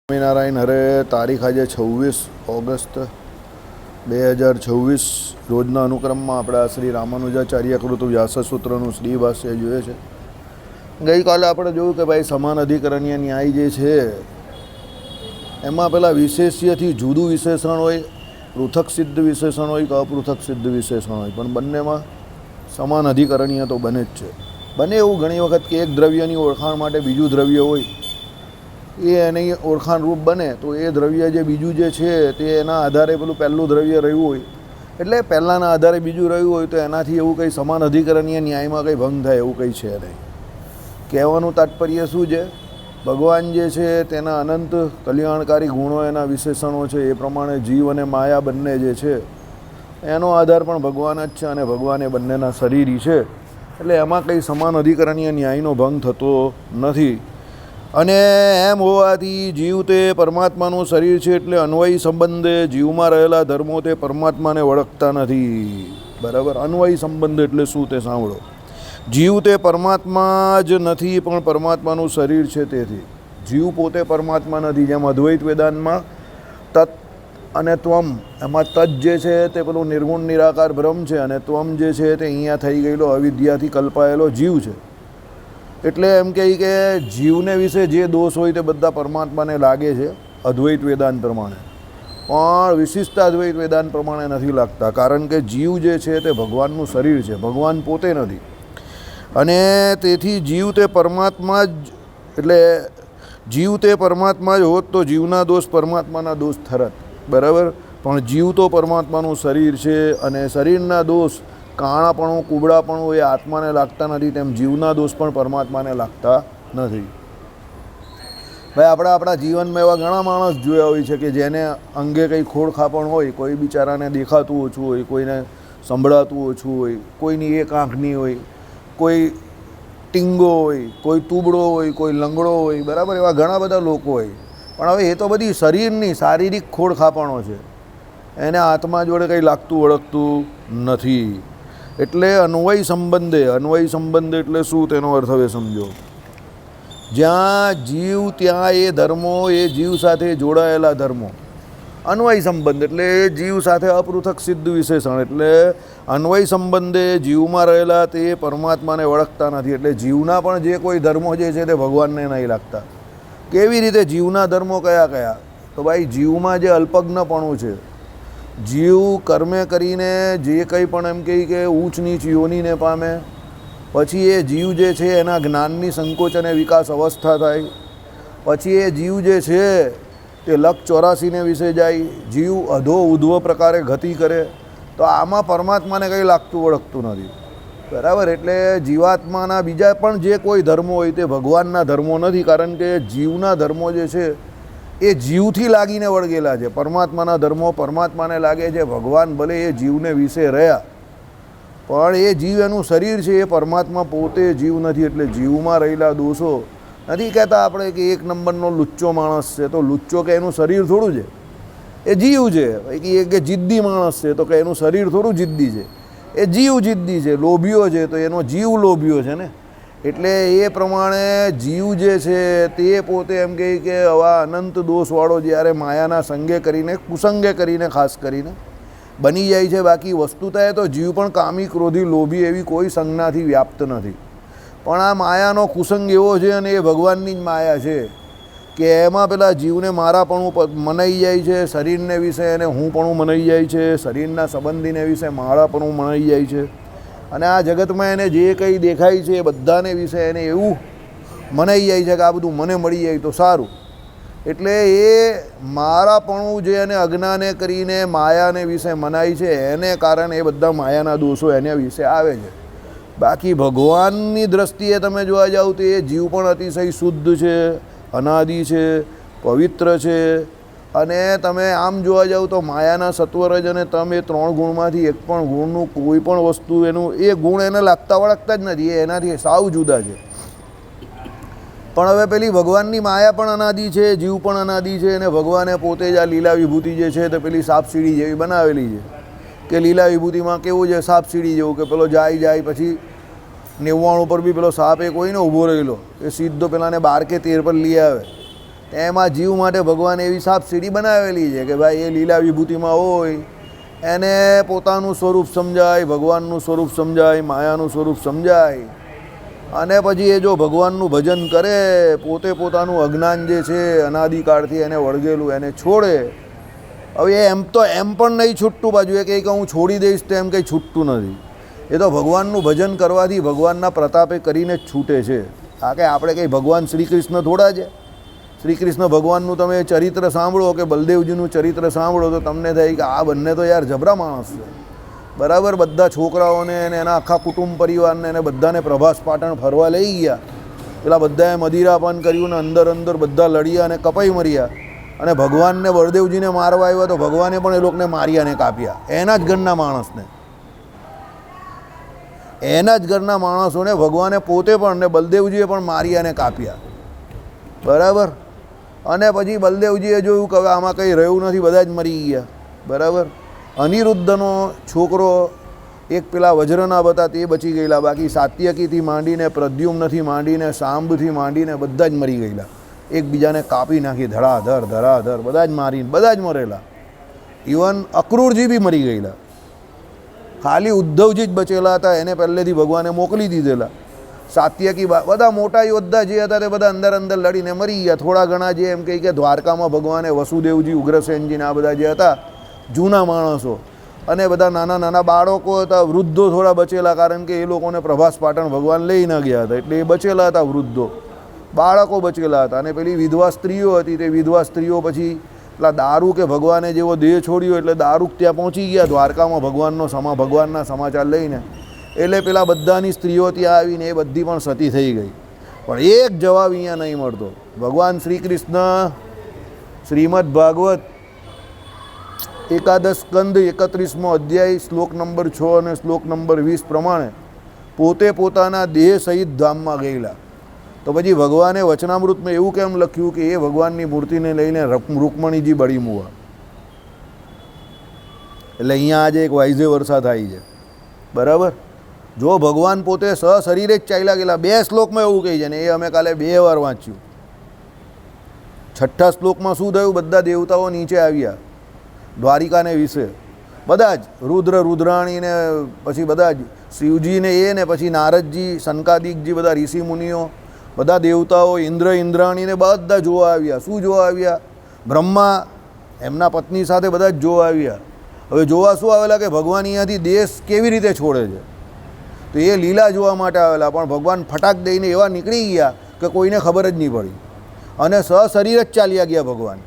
સ્વામિનારાયણ હરે. તારીખ આજે 26 ઓગસ્ટ 2026 રોજના અનુક્રમમાં આપણે શ્રી રામાનુજાચાર્ય કૃત વ્યાસસૂત્રનું શ્રી ભાષ્ય જોઈએ છે. ગઈકાલે આપણે જોયું કે ભાઈ સમાન અધિકરણીય ન્યાય જે છે એમાં પેલા વિશેષ્યથી જુદું વિશેષણ હોય, પૃથક સિદ્ધ વિશેષણ હોય કે અપૃથક સિદ્ધ વિશેષણ હોય, પણ બંનેમાં સમાન અધિકરણીય તો બને જ છે. બને એવું ઘણી વખત કે એક દ્રવ્યની ઓળખાણ માટે બીજું દ્રવ્ય હોય, એ એની ઓળખાણરૂપ બને તો એ દ્રવ્ય જે બીજું જે છે તે એના આધારે પેલું પહેલું દ્રવ્ય રહ્યું હોય, એટલે પહેલાંના આધારે બીજું રહ્યું હોય તો એનાથી એવું કંઈ સમાન અધિકરણીય ન્યાયમાં કંઈ ભંગ થાય એવું કંઈ છે નહીં. કહેવાનું તાત્પર્ય શું છે? ભગવાન જે છે તેના અનંત કલ્યાણકારી ગુણો, એના વિશેષણો છે, એ પ્રમાણે જીવ અને માયા બંને જે છે એનો આધાર પણ ભગવાન જ છે અને ભગવાન એ બંનેના શરીરી છે, એટલે એમાં કંઈ સમાન અધિકરણીય ન્યાયનો ભંગ થતો નથી. અને એમ હોવાથી જીવ તે પરમાત્માનું શરીર છે, એટલે અન્વયી સંબંધે જીવમાં રહેલા ધર્મો તે પરમાત્માને વળગતા નથી. બરાબર? અન્વયી સંબંધ એટલે શું તે સાંભળો. જીવ તે પરમાત્મા જ નથી પણ પરમાત્માનું શરીર છે, તેથી જીવ પોતે પરમાત્મા નથી. જેમ અદ્વૈત વેદાંતમાં તત્ અને ત્વમ, એમાં તત્ જે છે તે પેલું નિર્ગુણ નિરાકાર બ્રહ્મ છે અને ત્વમ જે છે તે અહીંયા થઈ ગયેલો અવિદ્યાથી કલ્પાયેલો જીવ છે. એટલે એમ કહે કે જીવને વિશે જે દોષ હોય તે બધા પરમાત્માને લાગે છે અદ્વૈત વેદાંત પ્રમાણે, પણ વિશિષ્ટ અદ્વૈત વેદાંત પ્રમાણે નથી લાગતા. કારણ કે જીવ જે છે તે ભગવાનનું શરીર છે, ભગવાન પોતે નથી. અને તેથી જીવ તે પરમાત્મા જ, એટલે જીવ તે પરમાત્મા જ હોત તો જીવના દોષ પરમાત્માના દોષ થરત. બરાબર? પણ જીવ તો પરમાત્માનું શરીર છે અને શરીરના દોષ, કાણાપણું, કુબડાપણું એ આત્માને લાગતા નથી, તેમ જીવના દોષ પણ પરમાત્માને લાગતા નથી. ભાઈ આપણે આપણા જીવનમાં એવા ઘણા માણસ જોયા હોય છે કે જેને અંગે કંઈ ખોડખાપણ હોય, કોઈ બિચારાને દેખાતું ઓછું હોય, કોઈને સંભળાતું ઓછું હોય, કોઈની એક આંખની હોય, કોઈ ટીંગો હોય, કોઈ તુબડો હોય, કોઈ લંગડો હોય. બરાબર? એવા ઘણા બધા લોકો હોય. પણ હવે એ તો બધી શરીરની શારીરિક ખોડખાપણો છે, એને આત્મા જોડે કંઈ લાગતું ઓળખતું નથી. એટલે અન્વયી સંબંધે, અન્વયી સંબંધ એટલે શું તેનો અર્થ હવે સમજો. જ્યાં જીવ ત્યાં એ ધર્મો, એ જીવ સાથે જોડાયેલા ધર્મો. અન્વયી સંબંધ એટલે એ જીવ સાથે અપૃથક સિદ્ધ વિશેષણ, એટલે અન્વયી સંબંધે જીવમાં રહેલા તે પરમાત્માને વળગતા નથી. એટલે જીવના પણ જે કોઈ ધર્મો જે છે તે ભગવાનને નહીં લાગતા. કેવી રીતે? જીવના ધર્મો કયા કયા? તો ભાઈ જીવમાં જે અલ્પજ્ઞપણું છે, જીવ કર્મે કરીને જે કંઈ પણ એમ કહે કે ઊંચ નીચ યોનિને પામે, પછી એ જીવ જે છે એના જ્ઞાનની સંકોચ અને વિકાસ અવસ્થા થાય, પછી એ જીવ જે છે તે લક 84ને વિશે જાય, જીવ અધો ઉધ્વ પ્રકારે ગતિ કરે. તો આમાં પરમાત્માને કંઈ લાગતું ઓળખતું નથી. બરાબર? એટલે જીવાત્માના બીજા પણ જે કોઈ ધર્મો હોય તે ભગવાનના ધર્મો નથી, કારણ કે જીવના ધર્મો જે છે એ જીવથી લાગીને વળગેલા છે. પરમાત્માના ધર્મો પરમાત્માને લાગે છે. ભગવાન ભલે એ જીવને વિશે રહ્યા, પણ એ જીવ એનું શરીર છે, એ પરમાત્મા પોતે જીવ નથી. એટલે જીવમાં રહેલા દોષો નથી કહેતા આપણે કે એક નંબરનો લુચ્ચો માણસ છે તો લુચ્ચો કે એનું શરીર થોડું છે, એ જીવ છે. કે જિદ્દી માણસ છે તો કે એનું શરીર થોડું જિદ્દી છે, એ જીવ જિદ્દી છે. લોભીઓ છે તો એનો જીવ લોભીઓ છે ને. એટલે એ પ્રમાણે જીવ જે છે તે પોતે એમ કહે કે આવા અનંત દોષવાળો જ્યારે માયાના સંગે કરીને, કુસંગે કરીને ખાસ કરીને બની જાય છે. બાકી વસ્તુતા તો જીવ પણ કામી, ક્રોધી, લોભી એવી કોઈ સંજ્ઞાથી વ્યાપ્ત નથી. પણ આ માયાનો કુસંગ એવો છે અને એ ભગવાનની જ માયા છે કે એમાં પેલા જીવને મારાપણું મનાઈ જાય છે, શરીરને વિશે એને હુંપણું મનાઈ જાય છે, શરીરના સંબંધીને વિશે માળાપણું મનાઈ જાય છે. અને આ જગતમાં એને જે કંઈ દેખાય છે એ બધાને વિશે એને એવું મનાઈ જાય છે કે આ બધું મને મળી જાય તો સારું. એટલે એ મારાપણું જે એને અજ્ઞાને કરીને માયાને વિશે મનાય છે, એને કારણે એ બધા માયાના દોષો એને વિશે આવે છે. બાકી ભગવાનની દ્રષ્ટિએ તમે જોવા જાઓ તો એ જીવ પણ અતિશય શુદ્ધ છે, અનાદિ છે, પવિત્ર છે. અને તમે આમ જોવા જાઓ તો માયાના સત્વરજ અને તમે એ 3 ગુણમાંથી એક પણ ગુણનું કોઈ પણ વસ્તુ એનું એ ગુણ એને લાગતા વળગતા જ નથી, એ એનાથી સાવ જુદા છે. પણ હવે પેલી ભગવાનની માયા પણ અનાદિ છે, જીવ પણ અનાદિ છે, અને ભગવાને પોતે જ આ લીલા વિભૂતિ જે છે તે પેલી સાપસીડી જેવી બનાવેલી છે કે લીલા વિભૂતિમાં કેવું છે, સાપસીડી જેવું કે પેલો જાય પછી 99 પર બી પેલો સાપ એક હોય ને ઊભો રહેલો, એ સીધો પેલાને 12 કે 13 પર લઈ આવે. એમાં જીવ માટે ભગવાને એવી સાપસીડી બનાવેલી છે કે ભાઈ એ લીલા વિભૂતિમાં હોય એને પોતાનું સ્વરૂપ સમજાય, ભગવાનનું સ્વરૂપ સમજાય, માયાનું સ્વરૂપ સમજાય, અને પછી એ જો ભગવાનનું ભજન કરે, પોતે પોતાનું અજ્ઞાન જે છે અનાદિકાળથી એને વળગેલું એને છોડે. હવે એમ તો એમ પણ નહીં છૂટતું, બાજુ એ કંઈ કે હું છોડી દઈશ તો એમ કંઈ છૂટતું નથી. એ તો ભગવાનનું ભજન કરવાથી ભગવાનના પ્રતાપે કરીને જ છૂટે છે. આ કે આપણે કંઈ ભગવાન શ્રી કૃષ્ણ થોડા છે. શ્રી કૃષ્ણ ભગવાનનું તમે ચરિત્ર સાંભળો કે બલદેવજીનું ચરિત્ર સાંભળો તો તમને થાય કે આ બંને તો યાર જબરા માણસ છે, બરાબર. બધા છોકરાઓને અને એના આખા કુટુંબ પરિવારને એને બધાને પ્રભાસ પાટણ ફરવા લઈ ગયા. પેલા બધાએ મદિરાપાન કર્યું ને અંદર અંદર બધા લડ્યા અને કપાઈ મર્યા. અને ભગવાનને બળદેવજીને મારવા આવ્યા તો ભગવાને પણ એ લોકોને માર્યા અને કાપ્યા. એના જ ઘરના માણસને, એના જ ઘરના માણસોને ભગવાને પોતે પણ ને બલદેવજીએ પણ માર્યા અને કાપ્યા, બરાબર. અને પછી બલદેવજીએ જોયું કે હવે આમાં કંઈ રહ્યું નથી, બધા જ મરી ગયા, બરાબર. અનિરુદ્ધનો છોકરો એક પેલા વજ્રના હતા તે બચી ગયેલા, બાકી સાત્યકીથી માંડીને પ્રદ્યુમ્નથી માંડીને સાંબથી માંડીને બધા જ મરી ગયેલા. એકબીજાને કાપી નાખી ધડાધર ધડાધર, બધા જ મારીને બધા જ મરેલા. ઇવન અક્રૂરજી બી મરી ગયેલા. ખાલી ઉદ્ધવજી જ બચેલા હતા, એને પહેલેથી ભગવાને મોકલી દીધેલા. સાત્યકી બધા મોટા યોદ્ધા જે હતા તે બધા અંદર અંદર લડીને મરી ગયા. થોડા ઘણા જે એમ કહી કે દ્વારકામાં ભગવાને વસુદેવજી, ઉગ્રસેનજીને આ બધા જે હતા જૂના માણસો, અને બધા નાના નાના બાળકો હતા, વૃદ્ધો થોડા બચેલા, કારણ કે એ લોકોને પ્રભાસ પાટણ ભગવાન લઈ ન ગયા હતા એટલે એ બચેલા હતા. વૃદ્ધો બાળકો બચેલા હતા. અને પેલી વિધવા સ્ત્રીઓ હતી, તે વિધવા સ્ત્રીઓ પછી પેલા દારૂ કે ભગવાને જેવો દેહ છોડ્યો એટલે દારૂક ત્યાં પહોંચી ગયા દ્વારકામાં ભગવાનના સમાચાર લઈને. એટલે પેલા બધાની સ્ત્રીઓ ત્યાં આવીને એ બધી પણ સતી થઈ ગઈ. પણ એક જવાબ અહીંયા નહીં મળતો. ભગવાન શ્રી કૃષ્ણ શ્રીમદ ભાગવત એકાદશ સ્કંદ 31મો અધ્યાય શ્લોક નંબર 6 અને શ્લોક નંબર 20 પ્રમાણે પોતે પોતાના દેહ સહિત ધામમાં ગયેલા. તો પછી ભગવાને વચનામૃતમાં એવું કેમ લખ્યું કે એ ભગવાનની મૂર્તિને લઈને રૂકમણીજી બળી મુવા? એટલે અહીંયા આજે એક વાઇઝે વર્ષા થાય છે, બરાબર. જો ભગવાન પોતે સશરીરે જ ચાલ્યા ગયેલા, 2 શ્લોકમાં એવું કહે છે ને એ અમે કાલે 2 વાર વાંચ્યું. 6થા શ્લોકમાં શું થયું? બધા દેવતાઓ નીચે આવ્યા દ્વારિકાને વિશે, બધા જ રુદ્રાણીને પછી બધા જ શિવજીને એ ને પછી નારદજી, સનકાદિકજી, બધા ઋષિ મુનિઓ, બધા દેવતાઓ, ઇન્દ્રાણીને બધા જોવા આવ્યા. શું જોવા આવ્યા? બ્રહ્મા એમના પત્ની સાથે બધા જ જોવા આવ્યા. હવે જોવા શું આવેલા કે ભગવાન અહીંયાથી દેશ કેવી રીતે છોડે છે, તો એ લીલા જોવા માટે આવેલા. પણ ભગવાન ફટાક દઈને એવા નીકળી ગયા કે કોઈને ખબર જ નહીં પડી, અને સશરીર જ ચાલ્યા ગયા ભગવાન.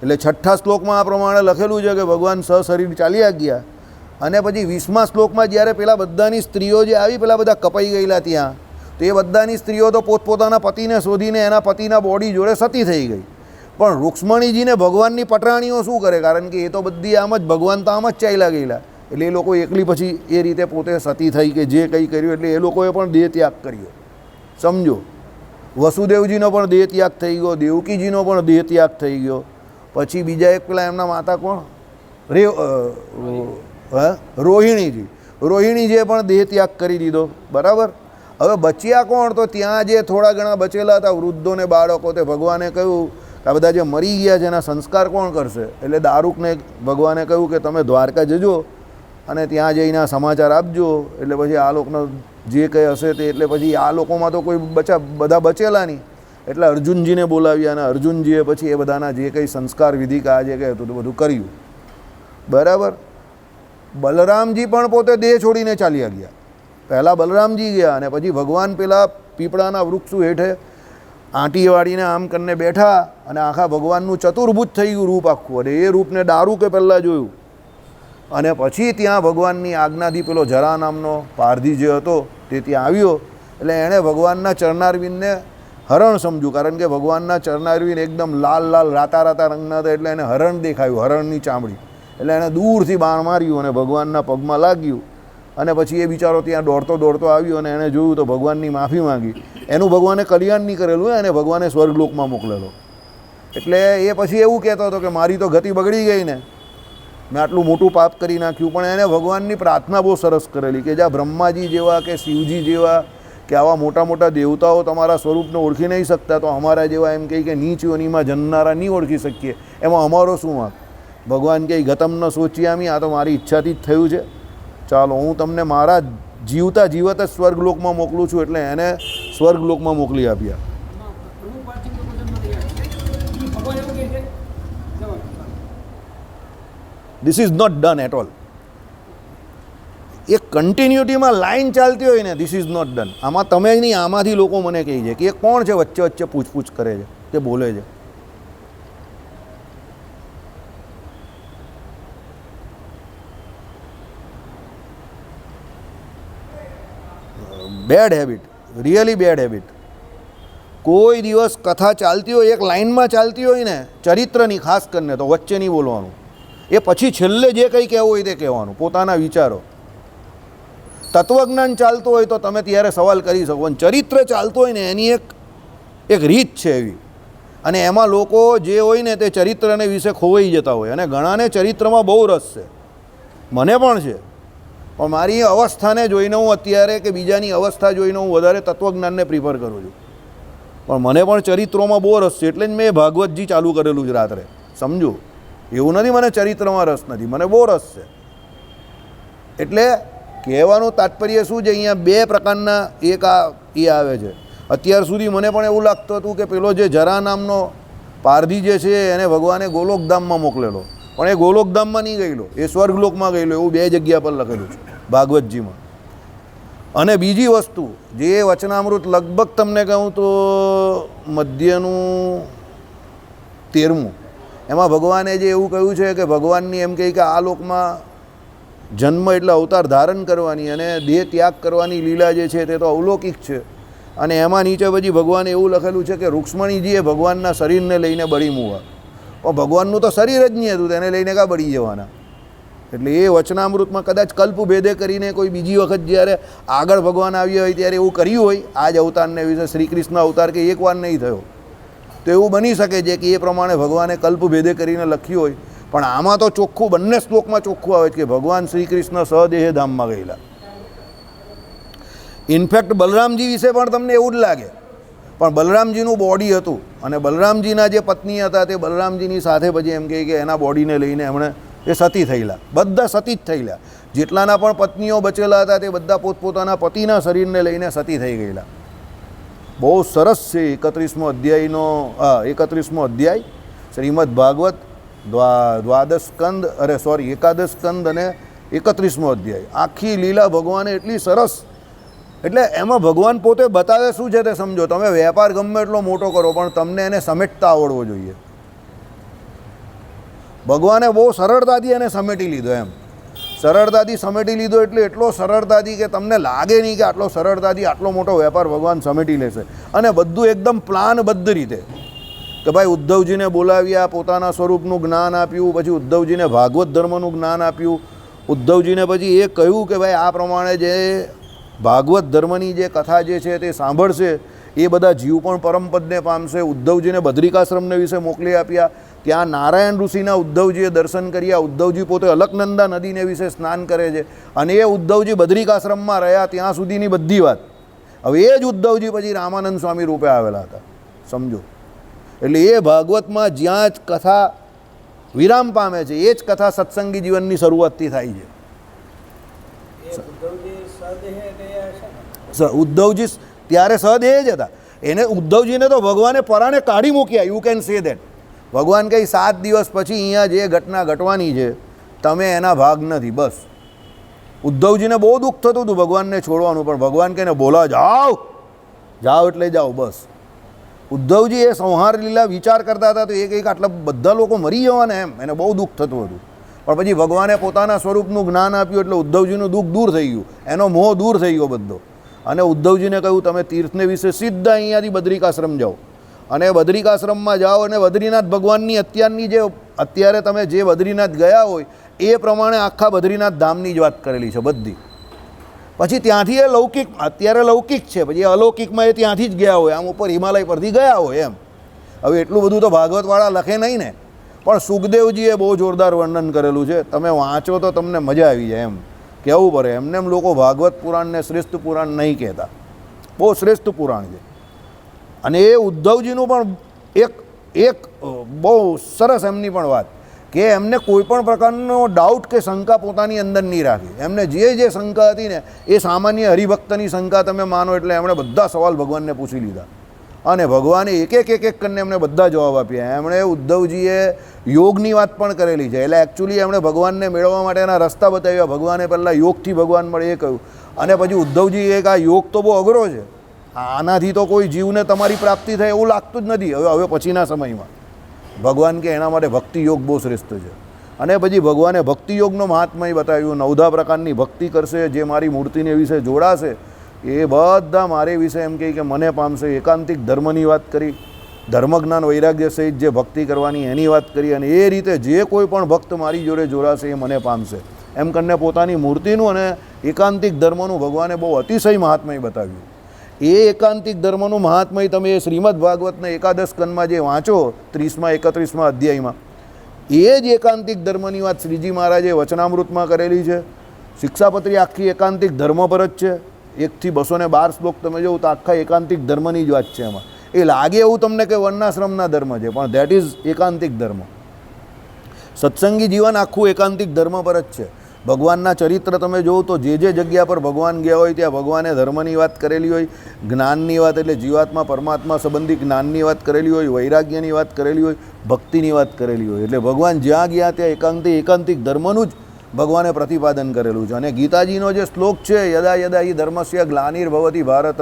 એટલે 6થા શ્લોકમાં આ પ્રમાણે લખેલું છે કે ભગવાન સશરીર ચાલ્યા ગયા. અને પછી 20મા શ્લોકમાં જ્યારે પેલા બધાની સ્ત્રીઓ જે આવી, પેલા બધા કપાઈ ગયેલા ત્યાં, તો એ બધાની સ્ત્રીઓ તો પોતપોતાના પતિને શોધીને એના પતિના બોડી જોડે સતી થઈ ગઈ. પણ રૂક્ષ્મણીજીને ભગવાનની પટરાણીઓ શું કરે? કારણ કે એ તો બધી આમ જ, ભગવાન તો આમ જ ચાલ્યા ગયેલા. એટલે એ લોકો એકલી પછી એ રીતે પોતે સતી થઈ કે જે કંઈ કર્યું, એટલે એ લોકોએ પણ દેહ ત્યાગ કર્યો. સમજો, વસુદેવજીનો પણ દેહ ત્યાગ થઈ ગયો, દેવકીજીનો પણ દેહ ત્યાગ થઈ ગયો. પછી બીજા એક પેલા એમના માતા કોણ? રોહિણીજીએ પણ દેહ ત્યાગ કરી દીધો, બરાબર. હવે બચ્યા કોણ? તો ત્યાં જે થોડા ઘણા બચેલા હતા વૃદ્ધોને, બાળકો, તે ભગવાને કહ્યું કે આ બધા જે મરી ગયા છે એના સંસ્કાર કોણ કરશે? એટલે દારૂકને ભગવાને કહ્યું કે તમે દ્વારકા જજો અને ત્યાં જઈને સમાચાર આપજો. એટલે પછી આ લોકોનો જે કંઈ હશે તે, એટલે પછી આ લોકોમાં તો કોઈ બધા બચેલા નહીં, એટલે અર્જુનજીને બોલાવ્યા અને અર્જુનજીએ પછી એ બધાના જે કંઈ સંસ્કાર વિધિ કે આ જે કંઈ હતું તે બધું કર્યું, બરાબર. બલરામજી પણ પોતે દેહ છોડીને ચાલ્યા ગયા. પહેલાં બલરામજી ગયા અને પછી ભગવાન પેલા પીપળાના વૃક્ષ હેઠે આંટી વાળીને આમ કરીને બેઠા અને આખા ભગવાનનું ચતુર્ભુજ થઈ ગયું રૂપ આખું. અને એ રૂપને દારૂ કે પહેલાં જોયું. અને પછી ત્યાં ભગવાનની આજ્ઞાથી પેલો જરા નામનો પારધી જે હતો તે ત્યાં આવ્યો. એટલે એણે ભગવાનના ચરણારવિંદને હરણ સમજ્યું, કારણ કે ભગવાનના ચરણારવિંદ એકદમ લાલ લાલ રાતા રાતા રંગના હતા, એટલે એને હરણ દેખાયું, હરણની ચામડી. એટલે એણે દૂરથી બાણ માર્યું અને ભગવાનના પગમાં લાગ્યું. અને પછી એ બિચારો ત્યાં દોડતો દોડતો આવ્યો અને એણે જોયું તો ભગવાનની માફી માંગી. એનું ભગવાને કલ્યાણ નહીં કરેલું, એને ભગવાને સ્વર્ગલોકમાં મોકલેલો. એટલે એ પછી એવું કહેતો હતો કે મારી તો ગતિ બગડી ગઈ ને, મેં આટલું મોટું પાપ કરી નાખ્યું. પણ એને ભગવાનની પ્રાર્થના બહુ સરસ કરેલી કે જ્યાં બ્રહ્માજી જેવા કે શિવજી જેવા કે આવા મોટા મોટા દેવતાઓ તમારા સ્વરૂપને ઓળખી નહીં શકતા, તો અમારા જેવા એમ કહે કે નીચ યોનિમાં જન્મનારા નહીં ઓળખી શકીએ, એમાં અમારો શું વાંક? ભગવાન કહે ગતમ ન સોચ્યામી, આ તો મારી ઈચ્છાથી જ થયું છે. ચાલો હું તમને મારા જીવતા જીવત જ સ્વર્ગલોકમાં મોકલું છું, એટલે એને સ્વર્ગલોકમાં મોકલી આપ્યા. This is not done at all. એક કન્ટિન્યુટીમાં લાઈન ચાલતી હોય ને, ધીસ ઇઝ નોટ ડન. આમાં તમે નહીં, આમાંથી લોકો મને કહે છે કે એ કોણ છે વચ્ચે વચ્ચે પૂછપૂછ કરે છે, કે બોલે છે. Bad habit, really bad habit. કોઈ દિવસ કથા ચાલતી હોય, એક લાઇનમાં ચાલતી હોય ને, ચરિત્રની ખાસ કરીને, તો વચ્ચે નહીં બોલવાનું. એ પછી છેલ્લે જે કંઈ કહેવું હોય તે કહેવાનું, પોતાના વિચારો. તત્વજ્ઞાન ચાલતું હોય તો તમે ત્યારે સવાલ કરી શકો, અને ચરિત્ર ચાલતું હોય ને એની એક રીત છે એવી, અને એમાં લોકો જે હોય ને તે ચરિત્રને વિશે ખોવાઈ જતા હોય. અને ઘણાને ચરિત્રમાં બહુ રસ છે, મને પણ છે, પણ મારી અવસ્થાને જોઈને હું અત્યારે, કે બીજાની અવસ્થા જોઈને હું વધારે તત્વજ્ઞાનને પ્રિફર કરું છું. પણ મને પણ ચરિત્રોમાં બહુ રસ છે, એટલે જ મેં ભાગવતજી ચાલુ કરેલું છે રાત્રે. સમજો, એવું નથી મને ચરિત્રમાં રસ નથી, મને બહુ રસ છે. એટલે કહેવાનું તાત્પર્ય શું છે, અહીંયા બે પ્રકારના એક એ આવે છે. અત્યાર સુધી મને પણ એવું લાગતું હતું કે પેલો જે જરા નામનો પારધી જે છે એને ભગવાને ગોલોકધામમાં મોકલેલો, પણ એ ગોલોકધામમાં નહીં ગયેલો, એ સ્વર્ગલોકમાં ગયેલો, એવું બે જગ્યા પર લખેલું છે ભાગવતજીમાં. અને બીજી વસ્તુ, જે વચનામૃત લગભગ તમને કહું તો મધ્યનું 13મું, એમાં ભગવાને જે એવું કહ્યું છે કે ભગવાનની એમ કહે કે આ લોકમાં જન્મ એટલે અવતાર ધારણ કરવાની અને દેહ ત્યાગ કરવાની લીલા જે છે તે તો અવલૌકિક છે. અને એમાં નીચે પછી ભગવાને એવું લખેલું છે કે રૂક્ષ્મણીજીએ ભગવાનના શરીરને લઈને બળી મૂવા, પણ ભગવાનનું તો શરીર જ નહીં હતું, તેને લઈને કાં બળી જવાના? એટલે એ વચનામૃતમાં કદાચ કલ્પભેદે કરીને કોઈ બીજી વખત જ્યારે આગળ ભગવાન આવ્યા હોય ત્યારે એવું કર્યું હોય, આ જ અવતારને વિશે, શ્રી કૃષ્ણ અવતાર કે એકવાર નહીં થયો, તો એવું બની શકે છે કે એ પ્રમાણે ભગવાને કલ્પભેદે કરીને લખ્યું હોય. પણ આમાં તો ચોખ્ખું, બંને શ્લોકમાં ચોખ્ખું આવે છે કે ભગવાન શ્રી કૃષ્ણ સદેહે ધામમાં ગયેલા. ઇનફેક્ટ બલરામજી વિશે પણ તમને એવું જ લાગે, પણ બલરામજીનું બોડી હતું, અને બલરામજીના જે પત્ની હતા તે બલરામજીની સાથે પછી એમ કહે કે એના બોડીને લઈને એમણે એ સતી થયેલા, બધા સતી જ થયેલા. જેટલાના પણ પત્નીઓ બચેલા હતા તે બધા પોતપોતાના પતિના શરીરને લઈને સતી થઈ ગયેલા. બહુ સરસ છે 31મો અધ્યાયનો 31મો અધ્યાય શ્રીમદ ભાગવત, દ્વાદશ સ્કંદ, એકાદશ સ્કંદ અને 31મો અધ્યાય. આખી લીલા ભગવાને એટલી સરસ, એટલે એમાં ભગવાન પોતે બતાવે શું છે તે સમજો. તમે વેપાર ગમે એટલો મોટો કરો, પણ તમને એને સમેટતા આવડવો જોઈએ. ભગવાને બહુ સરળતાથી એને સમેટી લીધો, એમ સરળતાથી સમેટી લીધો, એટલે એટલો સરળતાથી કે તમને લાગે નહીં કે આટલો સરળતાથી આટલો મોટો વેપાર ભગવાન સમેટી લેશે. અને બધું એકદમ પ્લાનબદ્ધ રીતે, કે ભાઈ ઉદ્ધવજીને બોલાવ્યા, પોતાના સ્વરૂપનું જ્ઞાન આપ્યું, પછી ઉદ્ધવજીને ભાગવત ધર્મનું જ્ઞાન આપ્યું, ઉદ્ધવજીને પછી એ કહ્યું કે ભાઈ આ પ્રમાણે જે ભાગવત ધર્મની જે કથા જે છે તે સાંભળશે એ બધા જીવ પણ પરમપદને પામશે. ઉદ્ધવજીને બદ્રિકાશ્રમને વિશે મોકલી આપ્યા, ત્યાં નારાયણ ઋષિના ઉદ્ધવજીએ દર્શન કર્યા. ઉદ્ધવજી પોતે અલકનંદા નદીને વિશે સ્નાન કરે છે, અને એ ઉદ્ધવજી બદ્રિકાશ્રમમાં રહ્યા ત્યાં સુધીની બધી વાત. હવે એ જ ઉદ્ધવજી પછી રામાનંદ સ્વામી રૂપે આવેલા હતા, સમજો. એટલે એ ભાગવતમાં જ્યાં જ કથા વિરામ પામે છે, એ જ કથા સત્સંગી જીવનની શરૂઆતથી થાય છે. ઉદ્ધવજી ત્યારે સદેહ જ હતા. એને ઉદ્ધવજીને તો ભગવાને પરાણે કાઢી મૂક્યા, યુ કેન સે દેટ. ભગવાન કહી 7 દિવસ પછી અહીંયા જે ઘટના ઘટવાની છે તમે એના ભાગ નથી, બસ. ઉદ્ધવજીને બહુ દુઃખ થતું હતું ભગવાનને છોડવાનું, પણ ભગવાન કહીને બોલા જાઓ, જાઓ એટલે જાઓ, બસ. ઉદ્ધવજી એ સંહાર લીલા વિચાર કરતા હતા, તો એ કંઈક આટલા બધા લોકો મરી જવાના, એમ એને બહુ દુઃખ થતું હતું. પણ પછી ભગવાને પોતાના સ્વરૂપનું જ્ઞાન આપ્યું, એટલે ઉદ્ધવજીનું દુઃખ દૂર થઈ ગયું, એનો મોહ દૂર થઈ ગયો બધો. અને ઉદ્ધવજીને કહ્યું તમે તીર્થને વિશે સીધા અહીંયાથી બદ્રિકાશ્રમ જાઓ, અને બદ્રિકાશ્રમમાં જાઓ, અને બદ્રીનાથ ભગવાનની અત્યારે તમે જે બદ્રીનાથ ગયા હોય એ પ્રમાણે આખા બદ્રીનાથ ધામની જ વાત કરેલી છે બધી. પછી ત્યાંથી એ લૌકિક, અત્યારે લૌકિક છે, પછી અલૌકિકમાં એ ત્યાંથી જ ગયા હોય, આમ ઉપર હિમાલય પરથી ગયા હોય એમ. હવે એટલું બધું તો ભાગવતવાળા લખે નહીં ને, પણ સુખદેવજીએ બહુ જોરદાર વર્ણન કરેલું છે. તમે વાંચો તો તમને મજા આવી જાય, એમ કહેવું પડે. એમને એમ લોકો ભાગવત પુરાણને શ્રેષ્ઠ પુરાણ નહીં કહેતા, બહુ શ્રેષ્ઠ પુરાણ છે. અને એ ઉદ્ધવજીનું પણ એક બહુ સરસ એમની પણ વાત કે એમને કોઈ પણ પ્રકારનો ડાઉટ કે શંકા પોતાની અંદર નહીં રાખી. એમને જે શંકા હતી ને એ સામાન્ય હરિભક્તની શંકા તમે માનો એટલે એમણે બધા સવાલ ભગવાનને પૂછી લીધા અને ભગવાને એક કરીને એમણે બધા જવાબ આપ્યા. એમણે ઉદ્ધવજીએ યોગની વાત પણ કરેલી છે. એટલે એકચ્યુઅલી એમણે ભગવાનને મેળવવા માટેના રસ્તા બતાવ્યા. ભગવાને પહેલાં યોગથી ભગવાન મળે એ કહ્યું અને પછી ઉદ્ધવજીએ આ યોગ તો બહુ અઘરો છે, આનાથી તો કોઈ જીવને તમારી પ્રાપ્તિ થાય એવું લાગતું જ નથી. હવે પછીના સમયમાં ભગવાન કે એના માટે ભક્તિ યોગ બહુ શ્રેષ્ઠ છે. અને પછી ભગવાને ભક્તિ યોગનો મહાત્મય બતાવ્યું. 9 પ્રકારની ભક્તિ કરશે, જે મારી મૂર્તિને વિશે જોડાશે એ બધા મારે વિશે એમ કહે કે મને પામશે. એકાંતિક ધર્મની વાત કરી, ધર્મજ્ઞાન વૈરાગ્ય સહિત જે ભક્તિ કરવાની એની વાત કરી અને એ રીતે જે કોઈ પણ ભક્ત મારી જોડે જોડાશે એ મને પામશે એમ કરીને પોતાની મૂર્તિનું અને એકાંતિક ધર્મનું ભગવાને બહુ અતિશય મહાત્મય બતાવ્યું. એ એકાંતિક ધર્મનું મહાત્મય તમે એ શ્રીમદ ભાગવતના એકાદશ સ્કંદમાં જે વાંચો 30માં 31માં અધ્યાયમાં, એ જ એકાંતિક ધર્મની વાત શ્રીજી મહારાજે વચનામૃતમાં કરેલી છે. શિક્ષાપત્રી આખી એકાંતિક ધર્મ પર જ છે. 1 થી 212 શ્લોક તમે જોવો તો આખા એકાંતિક ધર્મની જ વાત છે. એમાં એ લાગે એવું તમને કે વર્ણાશ્રમના ધર્મ છે, પણ ધેટ ઇઝ એકાંતિક ધર્મ. સત્સંગી જીવન આખું એકાંતિક ધર્મ પર જ છે. ભગવાનના ચરિત્ર તમે જોવો તો જે જગ્યા પર ભગવાન ગયા હોય ત્યાં ભગવાને ધર્મની વાત કરેલી હોય, જ્ઞાનની વાત એટલે જીવાત્મા પરમાત્મા સંબંધી જ્ઞાનની વાત કરેલી હોય, વૈરાગ્યની વાત કરેલી હોય, ભક્તિની વાત કરેલી હોય. એટલે ભગવાન જ્યાં ગયા ત્યાં એકાંતિક ધર્મનું જ ભગવાને પ્રતિપાદન કરેલું છે. અને ગીતાજીનો જે શ્લોક છે યદા યદા હિ ધર્મસ્ય ગ્લાનિર્ભવતિ ભારત,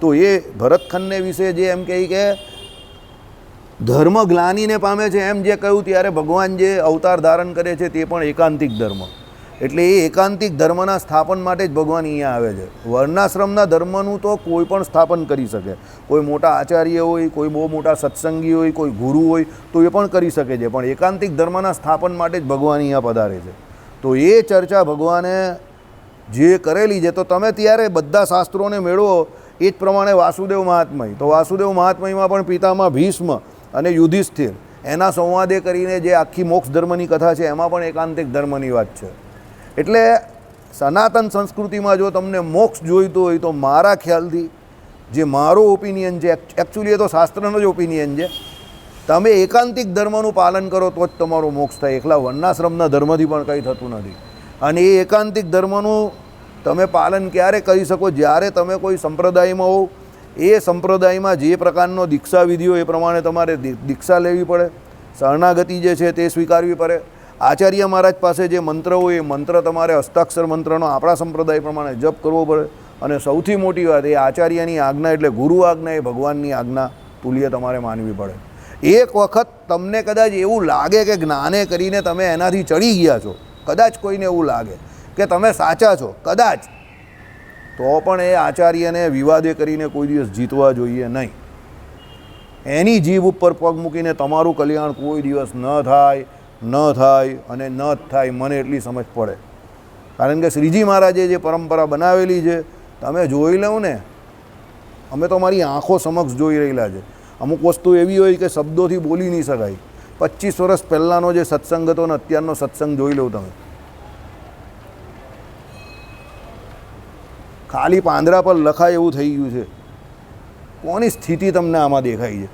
તો એ ભરતખંડને વિશે જે એમ કહે કે ધર્મ ગ્લાનીને પામે છે એમ જે કહ્યું ત્યારે ભગવાન જે અવતાર ધારણ કરે છે તે પણ એકાંતિક ધર્મ. એટલે એ એકાંતિક ધર્મના સ્થાપન માટે જ ભગવાન અહીંયા આવે છે. વર્ણાશ્રમના ધર્મનું તો કોઈ પણ સ્થાપન કરી શકે. કોઈ મોટા આચાર્ય હોય, કોઈ બહુ મોટા સત્સંગી હોય, કોઈ ગુરુ હોય તો એ પણ કરી શકે છે. પણ એકાંતિક ધર્મના સ્થાપન માટે જ ભગવાન અહીંયા પધારે છે. તો એ ચર્ચા ભગવાને જે કરેલી છે તો તમે ત્યારે બધા શાસ્ત્રોને મેળવો એ જ પ્રમાણે વાસુદેવ મહાત્મય. તો વાસુદેવ મહાત્મયમાં પણ પિતામાં ભીષ્મ અને યુધિષ્ઠિર એના સંવાદે કરીને જે આખી મોક્ષ ધર્મની કથા છે એમાં પણ એકાંતિક ધર્મની વાત છે. એટલે સનાતન સંસ્કૃતિમાં જો તમને મોક્ષ જોઈતો હોય તો મારા ખ્યાલથી જે મારો ઓપિનિયન છે, એકચ્યુઅલી એ તો શાસ્ત્રનો જ ઓપિનિયન છે, તમે એકાંતિક ધર્મનું પાલન કરો તો જ તમારો મોક્ષ થાય. એકલા વર્ણાશ્રમના ધર્મથી પણ કંઈ થતું નથી. અને એ એકાંતિક ધર્મનું તમે પાલન ક્યારે કરી શકો? જ્યારે તમે કોઈ સંપ્રદાયમાં હો, એ સંપ્રદાયમાં જે પ્રકારનો દીક્ષા વિધિઓ એ પ્રમાણે તમારે દીક્ષા લેવી પડે, શરણાગતિ જે છે તે સ્વીકારવી પડે. આચાર્ય મહારાજ પાસે જે મંત્ર હોય એ મંત્ર તમારે હસ્તાક્ષર મંત્રનો આપણા સંપ્રદાય પ્રમાણે જપ કરવો પડે. અને સૌથી મોટી વાત એ આચાર્યની આજ્ઞા એટલે ગુરુ આજ્ઞા એ ભગવાનની આજ્ઞા તુલ્ય તમારે માનવી પડે. એક વખત તમને કદાચ એવું લાગે કે જ્ઞાને કરીને તમે એનાથી ચડી ગયા છો, કદાચ કોઈને એવું લાગે કે તમે સાચા છો કદાચ, તો પણ એ આચાર્યને વિવાદે કરીને કોઈ દિવસ જીતવા જોઈએ નહીં. એની જીભ ઉપર પગ મૂકીને તમારું કલ્યાણ કોઈ દિવસ ન થાય અને ન જ થાય. મને એટલી સમજ પડે. કારણ કે શ્રીજી મહારાજે જે પરંપરા બનાવેલી છે તમે જોઈ લો ને, અમે તો મારી આંખો સમક્ષ જોઈ રહેલા છે. અમુક વસ્તુ એવી હોય કે શબ્દોથી બોલી નહીં શકાય. 25 વર્ષ પહેલાંનો જે સત્સંગ હતો ને અત્યારનો સત્સંગ જોઈ લો તમે. ખાલી પાંદડા પર લખાય એવું થઈ ગયું છે. કોની સ્થિતિ તમને આમાં દેખાય છે?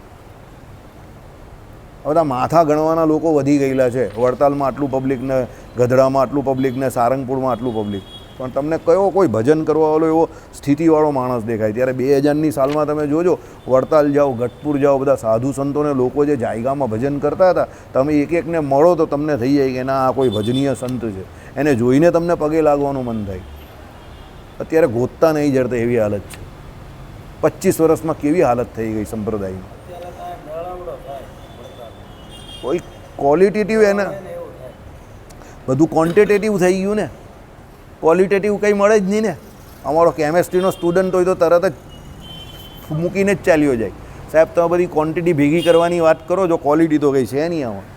બધા માથા ગણવાના લોકો વધી ગયેલા છે. વડતાલમાં આટલું પબ્લિક ને, ગધડામાં આટલું પબ્લિક ને, સારંગપુરમાં આટલું પબ્લિક, પણ તમને કયો કોઈ ભજન કરવાવાળો એવો સ્થિતિવાળો માણસ દેખાય? ત્યારે 2000ની સાલમાં તમે જોજો, વડતાલ જાઓ, ગઢપુર જાઓ, બધા સાધુ સંતોને લોકો જે જાયગામાં ભજન કરતા હતા, તમે એકને મળો તો તમને થઈ જાય કે ના આ કોઈ ભજનીય સંત છે. એને જોઈને તમને પગે લાગવાનું મન થાય. અત્યારે ગોતતા નહીં જડતા એવી હાલત છે. 25 વર્ષમાં કેવી હાલત થઈ ગઈ સંપ્રદાયની. કોઈ ક્વોલિટેટિવ એને બધું ક્વોન્ટિટેટિવ થઈ ગયું ને, ક્વોલિટેટિવ કંઈ મળે જ નહીં ને. અમારો કેમેસ્ટ્રીનો સ્ટુડન્ટ હોય તો તરત જ મૂકીને જ ચાલ્યો જાય. સાહેબ તમે બધી ક્વોન્ટિટી ભેગી કરવાની વાત કરો છો, ક્વોલિટી તો કંઈ છે નહીં આમાં.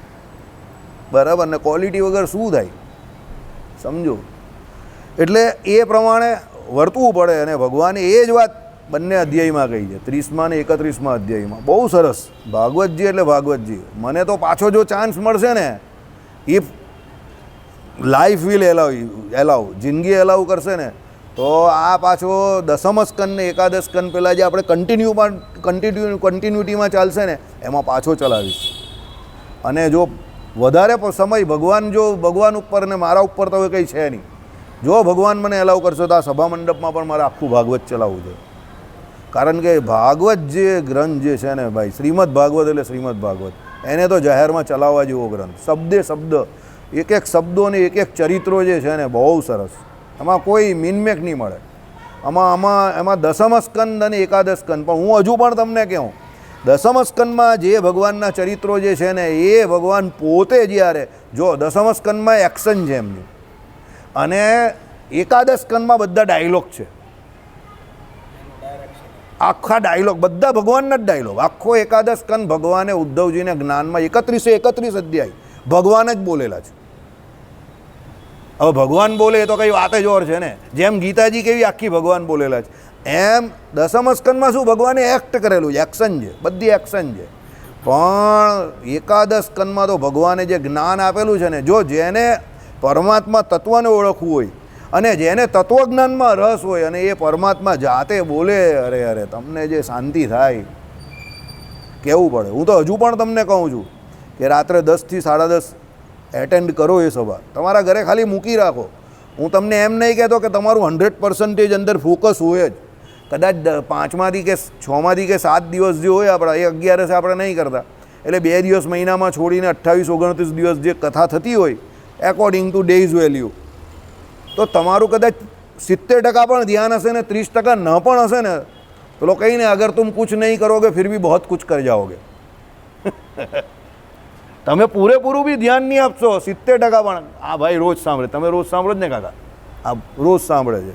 બરાબર ને? ક્વોલિટી વગર શું થાય? સમજો. એટલે એ પ્રમાણે વર્તવું પડે. અને ભગવાને એ જ વાત બંને અધ્યાયમાં કહી છે, 30માં અને 31માં અધ્યાયમાં. બહુ સરસ. ભાગવતજી એટલે ભાગવતજી. મને તો પાછો જો ચાન્સ મળશે ને, ઇફ લાઈફ વિલ એલાવ, જિંદગી એલાવ કરશે ને, તો આ પાછો દસમ સ્કંદ ને એકાદશ સ્કંદ પહેલાં જે આપણે કન્ટિન્યુટીમાં ચાલશે ને એમાં પાછો ચલાવીશ. અને જો વધારે સમય ભગવાન ઉપર ને મારા ઉપર તો હવે કંઈ છે નહીં. જો ભગવાન મને એલાવ કરશો તો આ સભા મંડપમાં પણ મારે આખું ભાગવત ચલાવવું છે. કારણ કે ભાગવત જે ગ્રંથ જે છે ને ભાઈ, શ્રીમદ ભાગવત એટલે શ્રીમદ ભાગવત, એને તો જાહેરમાં ચલાવવા જેવો ગ્રંથ. શબ્દે શબ્દ, એક એક શબ્દો ને એક એક ચરિત્રો જે છે ને બહુ સરસ. એમાં કોઈ મીનમેક નહીં મળે. એમાં દસમ સ્કંદ અને એકાદશ સ્કંદ, પણ હું હજુ પણ તમને કહું, દસમ સ્કંદમાં જે ભગવાનના ચરિત્રો જે છે ને એ ભગવાન પોતે જ્યારે, જો દસમ સ્કંદમાં એક્શન છે એમની, અને એકાદશ સ્કંદમાં બધા ડાયલોગ છે. આખા ડાયલોગ બધા ભગવાનના જ ડાયલોગ. આખો એકાદશ સ્કંદ ભગવાને ઉદ્ધવજીને જ્ઞાનમાં 31 અધ્યાય ભગવાન જ બોલેલા છે. હવે ભગવાન બોલે એ તો કંઈ વાત જ ઓર છે ને. જેમ ગીતાજી કેવી આખી ભગવાન બોલેલા છે, એમ દસમ સ્કંદમાં શું ભગવાને એક્ટ કરેલું છે, એક્શન છે, બધી એક્શન છે. પણ એકાદશ સ્કંદમાં તો ભગવાને જે જ્ઞાન આપેલું છે ને, જો જેને પરમાત્મા તત્વને ઓળખવું હોય અને જેને તત્વજ્ઞાનમાં રસ હોય અને એ પરમાત્મા જાતે બોલે, અરે તમને જે શાંતિ થાય કહેવું પડે. હું તો હજુ પણ તમને કહું છું કે રાત્રે 10 થી 10:30 એટેન્ડ કરો એ સભા, તમારા ઘરે ખાલી મૂકી રાખો. હું તમને એમ નહીં કહેતો કે તમારું 100% અંદર ફોકસ હોય જ. કદાચ 5માંથી કે 6માંથી કે 7 દિવસ જે હોય આપણા, એ 11 આપણે નહીં કરતા, એટલે 2 દિવસ મહિનામાં છોડીને 28-29 દિવસ જે કથા થતી હોય એકોર્ડિંગ ટુ ડેઝ વેલ્યુ, તો તમારું કદાચ 70% પણ ધ્યાન હશે ને 30% ન પણ હશે ને, પેલો કંઈ ને અગર તુમ કુછ નહીં કરોગે ફિર ભી બહુત કુછ કર જાઓગે. તમે પૂરેપૂરું બી ધ્યાન નહીં આપશો, 70% પણ આ ભાઈ રોજ સાંભળે, તમે રોજ સાંભળો જ ને કાકા, આ રોજ સાંભળે છે,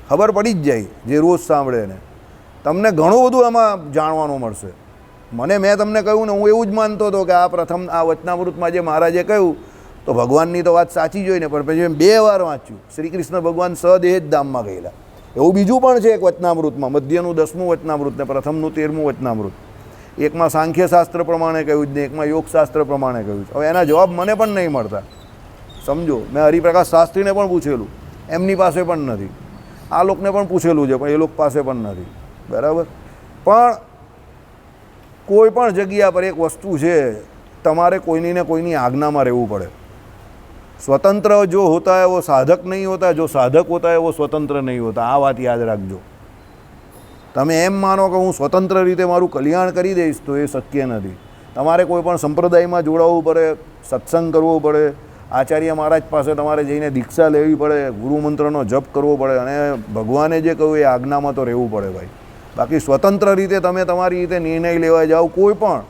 ખબર પડી જ જાય જે રોજ સાંભળે ને. તમને ઘણું બધું એમાં જાણવાનું મળશે. મેં તમને કહ્યું ને, હું એવું જ માનતો હતો કે આ પ્રથમ આ વચનામૃતમાં જે મહારાજે કહ્યું તો ભગવાનની તો વાત સાચી જ હોય ને, પણ પછી 2 વાર વાંચ્યું. શ્રી કૃષ્ણ ભગવાન સદેહ જ ધામમાં ગયેલા. એવું બીજું પણ છે એક વચનામૃતમાં, મધ્યનું 10મું વચનામૃત ને પ્રથમનું 13મું વચનામૃત. એકમાં સાંખ્યશાસ્ત્ર પ્રમાણે કહ્યું જ ને એકમાં યોગશાસ્ત્ર પ્રમાણે કહ્યું છે. હવે એના જવાબ મને પણ નહીં મળતા, સમજો. મેં હરિપ્રકાશ શાસ્ત્રીને પણ પૂછેલું, એમની પાસે પણ નથી. આ લોકોને પણ પૂછેલું છે, પણ એ લોકો પાસે પણ નથી. બરાબર. પણ કોઈ પણ જગ્યા પર એક વસ્તુ છે, તમારે કોઈની ને કોઈની આજ્ઞામાં રહેવું પડે. स्वतंत्र जो होता है वो साधक नहीं होता, जो साधक होता है वो स्वतंत्र नहीं होता. આ વાત યાદ રાખજો. તમે એમ માનો કે હું સ્વતંત્ર રીતે મારું કલ્યાણ કરી દઈશ તો એ શક્ય નથી. તમારે કોઈ પણ સંપ્રદાયમાં જોડાવવું પડે, સત્સંગ કરવો પડે, આચાર્ય મહારાજ પાસે તમારે જઈને દીક્ષા લેવી પડે, ગુરુમંત્રનો જપ કરવો પડે, અને ભગવાને જે કહ્યું એ આજ્ઞામાં તો રહેવું પડે ભાઈ. બાકી સ્વતંત્ર રીતે તમે તમારી રીતે નિર્ણય લેવા જાઓ કોઈ પણ,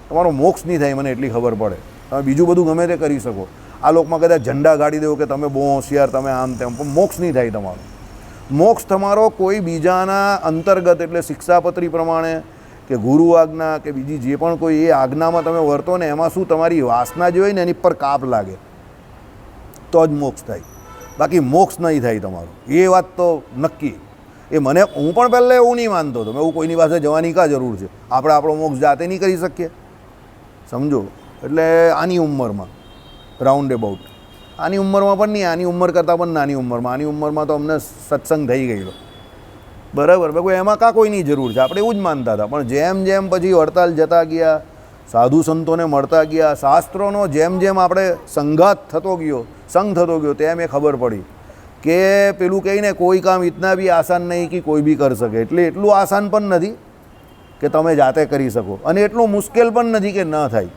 તમારો મોક્ષ નહીં થાય. મને એટલી ખબર પડે. તમે બીજું બધું ગમે તે કરી શકો, આ લોકમાં કદાચ ઝંડા ગાડી દેવો કે તમે બહુ હોશિયાર, તમે આમ તેમ, પણ મોક્ષ નહીં થાય તમારો. મોક્ષ તમારો કોઈ બીજાના અંતર્ગત, એટલે શિક્ષાપત્રી પ્રમાણે કે ગુરુ આજ્ઞા કે બીજી જે પણ કોઈ એ આજ્ઞામાં તમે વર્તો ને, એમાં શું તમારી વાસના જે હોય ને એની પર કાપ લાગે તો જ મોક્ષ થાય. બાકી મોક્ષ નહીં થાય તમારો, એ વાત તો નક્કી. એ હું પણ પહેલાં એવું નહીં માનતો હતો. મેં એવું કોઈની પાસે જવાની કાં જરૂર છે? આપણે આપણો મોક્ષ જાતે નહીં કરી શકીએ, સમજો. એટલે આની ઉંમરમાં રાઉન્ડ એબાઉટ, આની ઉંમરમાં પણ નહીં, આની ઉંમર કરતાં પણ નાની ઉંમરમાં, આની ઉંમરમાં તો અમને સત્સંગ થઈ ગયેલો. બરાબર. કોઈ એમાં કાં કોઈની જરૂર છે, આપણે એવું જ માનતા હતા. પણ જેમ જેમ પછી વડતાલ જતા ગયા, સાધુ સંતોને મળતા ગયા, શાસ્ત્રોનો જેમ જેમ આપણે સંઘાત થતો ગયો, સંગ થતો ગયો, તેમ એ ખબર પડી કે પેલું કહીને કોઈ કામ ઇતના બી આસાન નહીં કે કોઈ બી કરી શકે. એટલે એટલું આસાન પણ નથી કે તમે જાતે કરી શકો, અને એટલું મુશ્કેલ પણ નથી કે ન થાય.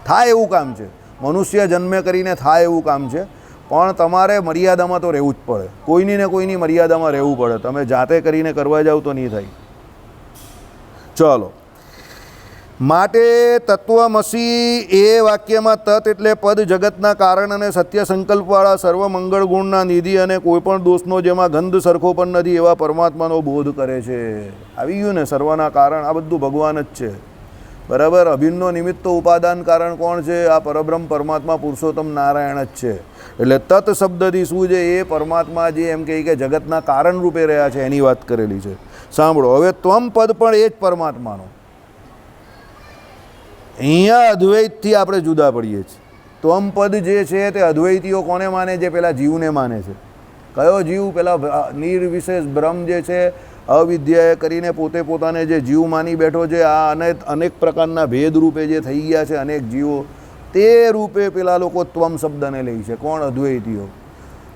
થાય એવું કામ છે, મનુષ્ય જન્મે કરીને થાય એવું કામ છે, પણ તમારે મર્યાદામાં તો રહેવું જ પડે. કોઈની ને કોઈની મર્યાદામાં રહેવું પડે. તમે જાતે કરીને કરવા જાવ તો નહીં થાય. ચલો, માટે તત્વમસી એ વાક્યમાં તત એટલે પદ, જગતના કારણ અને સત્ય સંકલ્પવાળા, સર્વ મંગળ ગુણના નિધિ અને કોઈ પણ દોષનો જેમાં ગંધ સરખો પણ નથી એવા પરમાત્માનો બોધ કરે છે. આવી ગયું ને, સર્વના કારણ આ બધું ભગવાન જ છે. બરાબર. અભિન્નો નિમિત્તો ઉપાદાન કારણ કોણ છે? આ પરબ્રહ્મ પરમાત્મા પુરુષોત્તમ નારાયણ જ છે. એટલે તત શબ્દથી શું છે? એ પરમાત્મા જે એમ કહે કે જગતના કારણ રૂપે રહ્યા છે એની વાત કરેલી છે. સાંભળો હવે, ત્વમ પદ પણ એ જ પરમાત્માનો. અહીંયા અદ્વૈતથી આપણે જુદા પડીએ છીએ. ત્વમ પદ જે છે તે અદ્વૈતીઓ કોને માને છે? પેલા જીવને માને છે. કયો જીવ? પેલા નિર્વિશેષ બ્રહ્મ જે છે, અવિદ્યાએ કરીને પોતે પોતાને જે જીવ માની બેઠો છે, આ અનેક પ્રકારના ભેદ રૂપે જે થઈ ગયા છે અનેક જીવો, તે રૂપે પેલા લોકો ત્વમ શબ્દને લે છે. કોણ? અદ્વૈતીઓ.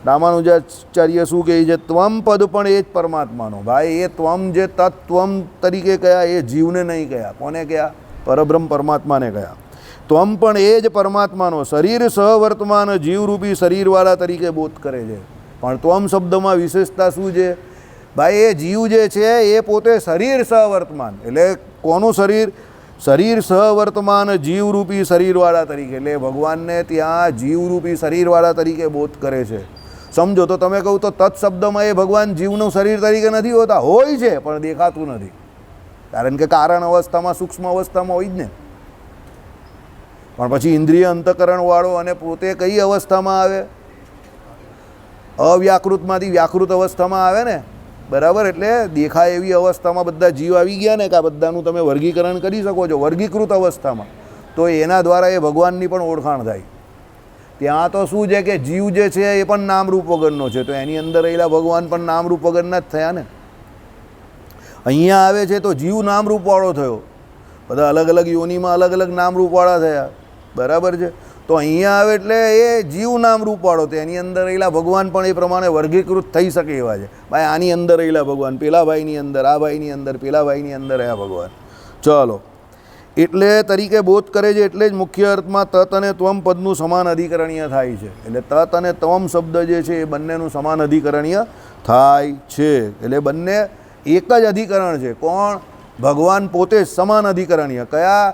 રામાનુજાચાર્ય શું કહે છે? ત્વમ પદ પણ એ જ પરમાત્માનો. ભાઈ એ ત્વમ જે તત્વમ તરીકે કયા, એ જીવને નહીં કયા. કોને કયા? પરબ્રહ્મ પરમાત્માને કયા. ત્વમ પણ એ જ પરમાત્માનો શરીર સહવર્તમાન જીવરૂપી શરીરવાળા તરીકે બોધ કરે છે. પણ ત્વમ શબ્દમાં વિશેષતા શું છે? ભાઈ એ જીવ જે છે એ પોતે શરીર સહવર્તમાન, એટલે કોનું શરીર? શરીર સહવર્તમાન જીવરૂપી શરીરવાળા તરીકે, એટલે ભગવાનને ત્યાં જીવરૂપી શરીરવાળા તરીકે બોધ કરે છે. સમજો તો તમે કહું તો તત્ શબ્દમાં એ ભગવાન જીવનું શરીર તરીકે નથી હોતા. હોય છે પણ દેખાતું નથી, કારણ કે કારણ અવસ્થામાં સૂક્ષ્મ અવસ્થામાં હોય જ ને. પણ પછી ઇન્દ્રિય અંતકરણવાળો અને પોતે કઈ અવસ્થામાં આવે? અવ્યાકૃતમાંથી વ્યાકૃત અવસ્થામાં આવે ને, બરાબર. એટલે દેખાય એવી અવસ્થામાં બધા જીવ આવી ગયા ને, કે આ બધાનું તમે વર્ગીકરણ કરી શકો છો વર્ગીકૃત અવસ્થામાં, તો એના દ્વારા એ ભગવાનની પણ ઓળખાણ થાય. ત્યાં તો શું છે કે જીવ જે છે એ પણ નામરૂપ વગરનો છે, તો એની અંદર રહેલા ભગવાન પણ નામરૂપ વગરના જ થયા ને. અહીંયા આવે છે તો જીવ નામરૂપવાળો થયો, બધા અલગ અલગ યોનિમાં અલગ અલગ નામરૂપવાળા થયા, બરાબર છે. તો અહીંયા આવે એટલે એ જીવ નામરૂપવાળો, તો એની અંદર રહેલા ભગવાન પણ એ પ્રમાણે વર્ગીકૃત થઈ શકે એવા છે. ભાઈ આની અંદર રહેલા ભગવાન, પેલા ભાઈની અંદર, આ ભાઈની અંદર, પેલા ભાઈની અંદર રહ્યા ભગવાન. ચલો, એટલે તરીકે બોધ કરે છે. એટલે જ મુખ્ય અર્થમાં તત અને ત્વમ પદનું સમાન અધિકરણીય થાય છે. એટલે તત અને ત્વમ શબ્દ જે છે એ બંનેનું સમાન અધિકરણીય થાય છે. એટલે બંને એક જ અધિકરણ છે. કોણ? ભગવાન પોતે જ સમાન અધિકરણીય. કયા?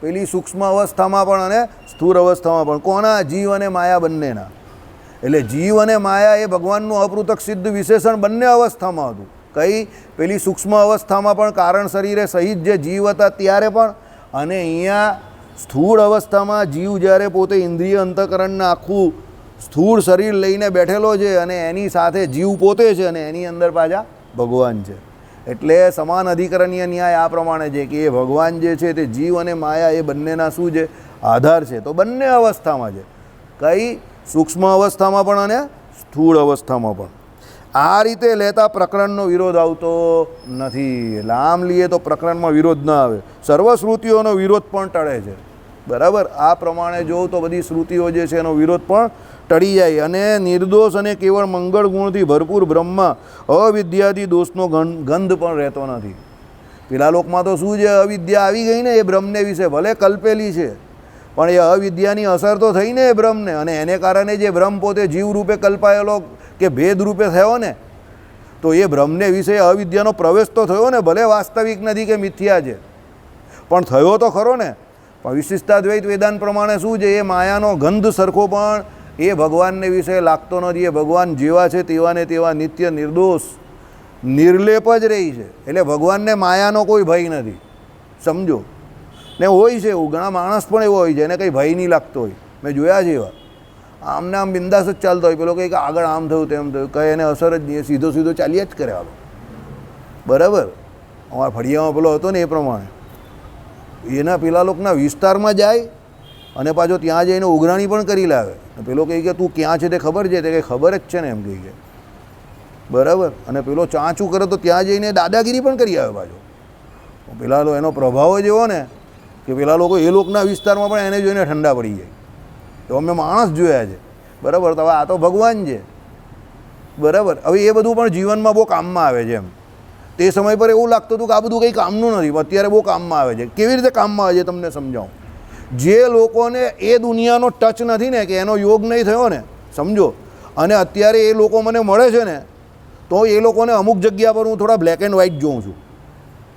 પેલી સૂક્ષ્મ અવસ્થામાં પણ અને સ્થૂળ અવસ્થામાં પણ. કોના? જીવ અને માયા બંનેના. એટલે જીવ અને માયા એ ભગવાનનું અપૃથક સિદ્ધ વિશેષણ બંને અવસ્થામાં હતું. કઈ? પેલી સૂક્ષ્મ અવસ્થામાં પણ કારણ શરીરે સહિત જે જીવ હતા ત્યારે પણ, અને અહીંયા સ્થૂળ અવસ્થામાં જીવ જ્યારે પોતે ઇન્દ્રિય અંતકરણના આખું સ્થૂળ શરીર લઈને બેઠેલો છે, અને એની સાથે જીવ પોતે છે, અને એની અંદર પાછા ભગવાન છે. એટલે સમાન અધિકરણીય ન્યાય આ પ્રમાણે છે કે એ ભગવાન જે છે તે જીવ અને માયા એ બંનેના શું છે? આધાર છે. તો બંને અવસ્થામાં છે. કઈ? સૂક્ષ્મ અવસ્થામાં પણ અને સ્થૂળ અવસ્થામાં પણ. આ રીતે લેતા પ્રકરણનો વિરોધ આવતો નથી. એટલે આમ લઈએ તો પ્રકરણમાં વિરોધ ના આવે. સર્વશ્રુતિઓનો વિરોધ પણ ટળે છે, બરાબર. આ પ્રમાણે જોઉં તો બધી શ્રુતિઓ જે છે એનો વિરોધ પણ ટળી જાય. અને નિર્દોષ અને કેવળ મંગળ ગુણથી ભરપૂર બ્રહ્મમાં અવિદ્યાથી દોષનો ગંધ પણ રહેતો નથી. પેલા લોકમાં તો શું છે? અવિદ્યા આવી ગઈ ને, એ બ્રહ્મને વિશે ભલે કલ્પેલી છે, પણ એ અવિદ્યાની અસર તો થઈ ને એ બ્રહ્મને, અને એને કારણે જે બ્રહ્મ પોતે જીવ રૂપે કલ્પાયેલો કે ભેદ રૂપે થયો ને, તો એ બ્રહ્મને વિશે અવિદ્યાનો પ્રવેશ તો થયો ને. ભલે વાસ્તવિક નથી કે મિથ્યા છે, પણ થયો તો ખરો ને. પણ વિશિષ્ટાદ્વૈત વેદાંત પ્રમાણે શું છે? એ માયાનો ગંધ સરખો પણ એ ભગવાનને વિશે લાગતો નથી. એ ભગવાન જેવા છે તેવા ને તેવા નિત્ય નિર્દોષ નિર્લેપ જ રહી છે. એટલે ભગવાનને માયાનો કોઈ ભય નથી, સમજો ને. હોય છે એવું, ઘણા માણસ પણ એવો હોય છે એને કંઈ ભય નહીં લાગતો હોય. મેં જોયા છે એવા. આમને આમ બિંદાસ જ ચાલતો હોય. પેલો કંઈક આગળ આમ થયું તેમ થયું, કંઈ એને અસર જ નહીં, સીધો સીધો ચાલ્યા જ કરે આવે, બરાબર. અમારા ફળિયામાં પેલો હતો ને એ પ્રમાણે એના પેલા લોકોના વિસ્તારમાં જાય અને પાછો ત્યાં જઈને ઉઘરાણી પણ કરી લાવે. પેલો કહે કે તું ક્યાં છે તે ખબર છે? તે કંઈ ખબર જ છે ને એમ કહી કે, બરાબર. અને પેલો ચાંચું કરે તો ત્યાં જઈને દાદાગીરી પણ કરી આવે પાછો. પેલા એનો પ્રભાવ જ એવો ને કે પેલા લોકો એ લોકોના વિસ્તારમાં પણ એને જોઈને ઠંડા પડી જાય. તો અમે માણસ જોયા છે, બરાબર. તો હવે આ તો ભગવાન છે, બરાબર. હવે એ બધું પણ જીવનમાં બહુ કામમાં આવે છે એમ. તે સમય પર એવું લાગતું હતું કે આ બધું કંઈ કામનું નથી, અત્યારે બહુ કામમાં આવે છે. કેવી રીતે કામમાં આવે છે તમને સમજાવું. જે લોકોને એ દુનિયાનો ટચ નથી ને, કે એનો યોગ નહીં થયો ને, સમજો, અને અત્યારે એ લોકો મને મળે છે ને, તો એ લોકોને અમુક જગ્યા પર હું થોડા બ્લેક એન્ડ વ્હાઇટ જોઉં છું.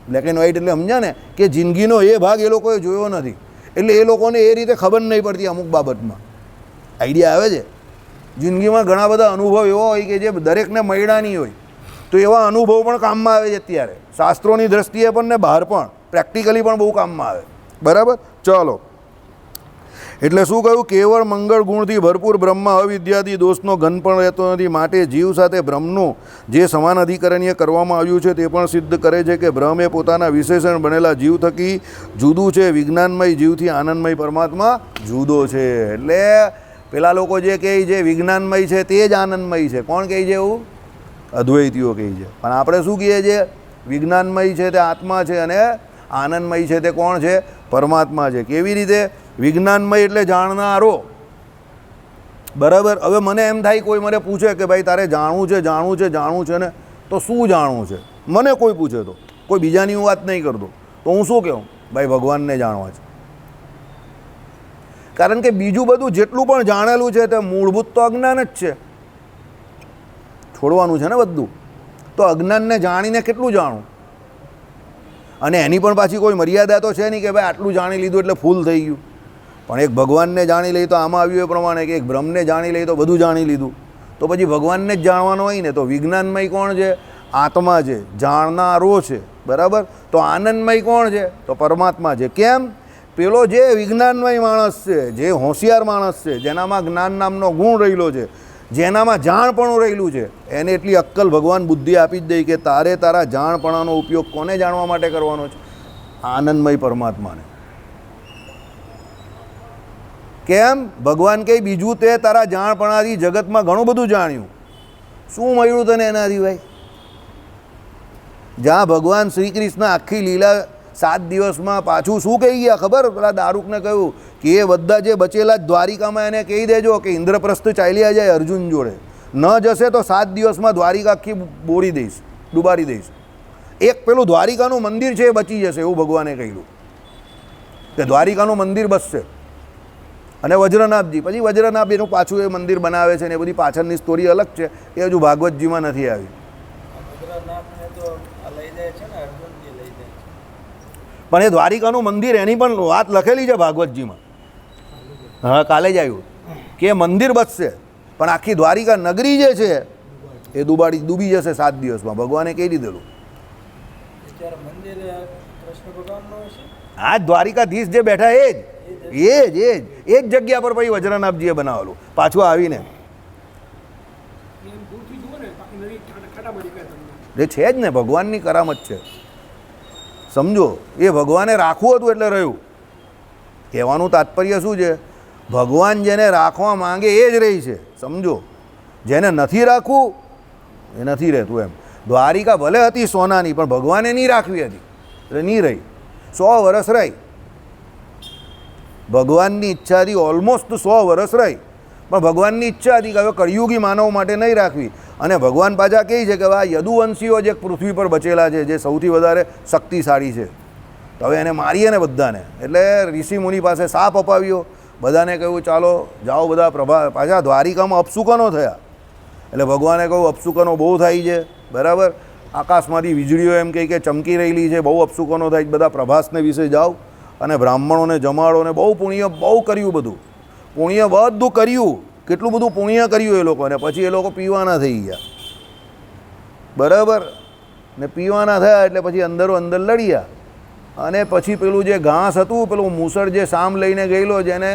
બ્લેક એન્ડ વ્હાઇટ એટલે સમજ્યા ને, કે જિંદગીનો એ ભાગ એ લોકોએ જોયો નથી, એટલે એ લોકોને એ રીતે ખબર નહીં પડતી અમુક બાબતમાં. આઈડિયા આવે છે. જિંદગીમાં ઘણા બધા અનુભવ એવા હોય કે જે દરેકને મળ્યા નહીં હોય, તો એવા અનુભવ પણ કામમાં આવે છે અત્યારે, શાસ્ત્રોની દ્રષ્ટિએ પણ ને બહાર પણ, પ્રેક્ટિકલી પણ બહુ કામમાં આવે, બરાબર. ચલો, એટલે શું કહ્યું? કેવળ મંગળ ગુણથી ભરપૂર બ્રહ્મમાં અવિદ્યાથી દોષનો ગંધ પણ રહેતો નથી. માટે જીવ સાથે બ્રહ્મનું જે સમાન અધિકરણીય કરવામાં આવ્યું છે તે પણ સિદ્ધ કરે છે કે બ્રહ્મ એ પોતાના વિશેષણ બનેલા જીવ થકી જુદું છે. વિજ્ઞાનમય જીવથી આનંદમય પરમાત્મા જુદો છે. એટલે પેલા લોકો જે કહે છે વિજ્ઞાનમય છે તે જ આનંદમય છે. કોણ કહે છે એવું? અદ્વૈતીઓ કહે છે. પણ આપણે શું કહીએ છીએ? વિજ્ઞાનમય છે તે આત્મા છે અને આનંદમય છે તે કોણ છે? પરમાત્મા છે. કેવી રીતે? વિજ્ઞાનમય એટલે જાણનારો, બરાબર. હવે મને એમ થાય, કોઈ મને પૂછે કે ભાઈ તારે જાણવું છે ને, તો શું જાણવું છે? મને કોઈ પૂછે તો, કોઈ બીજાની હું વાત નહીં કરતો, તો હું શું કહું? ભાઈ ભગવાનને જાણવા છે. કારણ કે બીજું બધું જેટલું પણ જાણેલું છે તે મૂળભૂત તો અજ્ઞાન જ છે. છોડવાનું છે ને બધું. તો અજ્ઞાનને જાણીને કેટલું જાણવું? અને એની પણ પાછી કોઈ મર્યાદા તો છે નહીં કે ભાઈ આટલું જાણી લીધું એટલે ફૂલ થઈ ગયું. પણ એક ભગવાનને જાણી લઈ તો આમાં આવ્યું એ પ્રમાણે કે એક બ્રહ્મને જાણી લઈ તો બધું જાણી લીધું. તો પછી ભગવાનને જ જાણવાનો હોય ને. તો વિજ્ઞાનમય કોણ છે? આત્મા છે, જાણનારો છે, બરાબર. તો આનંદમય કોણ છે? તો પરમાત્મા છે. કેમ? પેલો જે વિજ્ઞાનમય માણસ છે, જે હોશિયાર માણસ છે, જેનામાં જ્ઞાન નામનો ગુણ રહેલો છે, જેનામાં જાણપણું રહેલું છે, એને એટલી અક્કલ ભગવાન બુદ્ધિ આપી જ દઈ કે તારે તારા જાણપણાનો ઉપયોગ કોને જાણવા માટે કરવાનો છે? આનંદમય પરમાત્માને. કેમ? ભગવાન કંઈ બીજું તે તારા જાણપણાથી જગતમાં ઘણું બધું જાણ્યું. શું મળ્યું તને એનાથી ભાઈ? જ્યાં ભગવાન શ્રી કૃષ્ણ આખી લીલા 7 દિવસમાં પાછું શું કહી ગયા ખબર? પેલા દારૂકને કહ્યું કે એ બધા જે બચેલા દ્વારિકામાં એને કહી દેજો કે ઇન્દ્રપ્રસ્થ ચાલ્યા જાય અર્જુન જોડે. ન જશે તો 7 દિવસમાં દ્વારિકા આખી બોળી દઈશ, ડુબાડી દઈશ. એક પેલું દ્વારિકાનું મંદિર છે એ બચી જશે એવું ભગવાને કહ્યું કે દ્વારિકાનું મંદિર બચશે. અને વજ્રનાભજી, પછી વજ્રનાભ એનું પાછું એ મંદિર બનાવે છે ને એ બધી પાછળની સ્ટોરી અલગ છે, એ હજુ ભાગવતજીમાં નથી આવી. પણ એ દ્વારિકાનું મંદિર એની પણ વાત લખેલી છે ભાગવતજીમાં. હા, કાલે જ આવ્યું કે મંદિર બચશે પણ આખી દ્વારિકા નગરી જે છે એ ડૂબી જશે 7 દિવસમાં. ભગવાને કહી દીધેલું. આ દ્વારિકાધીશ જે બેઠા એ જ જગ્યા પર પછી વજ્રનાભજીએ બનાવેલું પાછું આવીને. એ છે જ ને, ભગવાનની કરામત છે. સમજો, એ ભગવાને રાખવું હતું એટલે રહ્યું. કહેવાનું તાત્પર્ય શું છે? ભગવાન જેને રાખવા માંગે એ જ રહી છે. સમજો, જેને નથી રાખવું એ નથી રહેતું એમ. દ્વારિકા ભલે હતી સોનાની પણ ભગવાને નહીં રાખવી હતી એટલે નહીં રહી. 100 વર્ષ રહી. ભગવાનની ઈચ્છાથી ઓલમોસ્ટ 100 વર્ષ રહી. પણ ભગવાનની ઈચ્છા હતી કે હવે કળિયુગી માનવ માટે નહીં રાખવી. અને ભગવાન પાછા કહે છે કે આ યદુવંશીઓ જે પૃથ્વી પર બચેલા છે, જે સૌથી વધારે શક્તિશાળી છે, તો હવે એને મારીએ ને બધાને. એટલે ઋષિ મુનિ પાસે સાપ અપાવ્યો. બધાને કહ્યું ચાલો જાઓ બધા પાછા દ્વારિકામાં અપશુકનો થયા. એટલે ભગવાને કહ્યું અપશુકનો બહુ થાય છે, બરાબર. આકાશમાંથી વીજળીઓ એમ કહી કે ચમકી રહેલી છે, બહુ અપશુકનો થાય. બધા પ્રભાસને વિશે જાઓ અને બ્રાહ્મણોને જમાડો ને બહુ પુણ્ય બહુ કર્યું, બધું પુણ્ય બધું કર્યું. કેટલું બધું પુણ્ય કર્યું એ લોકોને. પછી એ લોકો પીવાના થઈ ગયા, બરાબર. ને પીવાના થયા એટલે પછી અંદરો અંદર લડ્યા. અને પછી પેલું જે ઘાસ હતું, પેલું મૂસળ જે સામ લઈને ગયેલો, જેને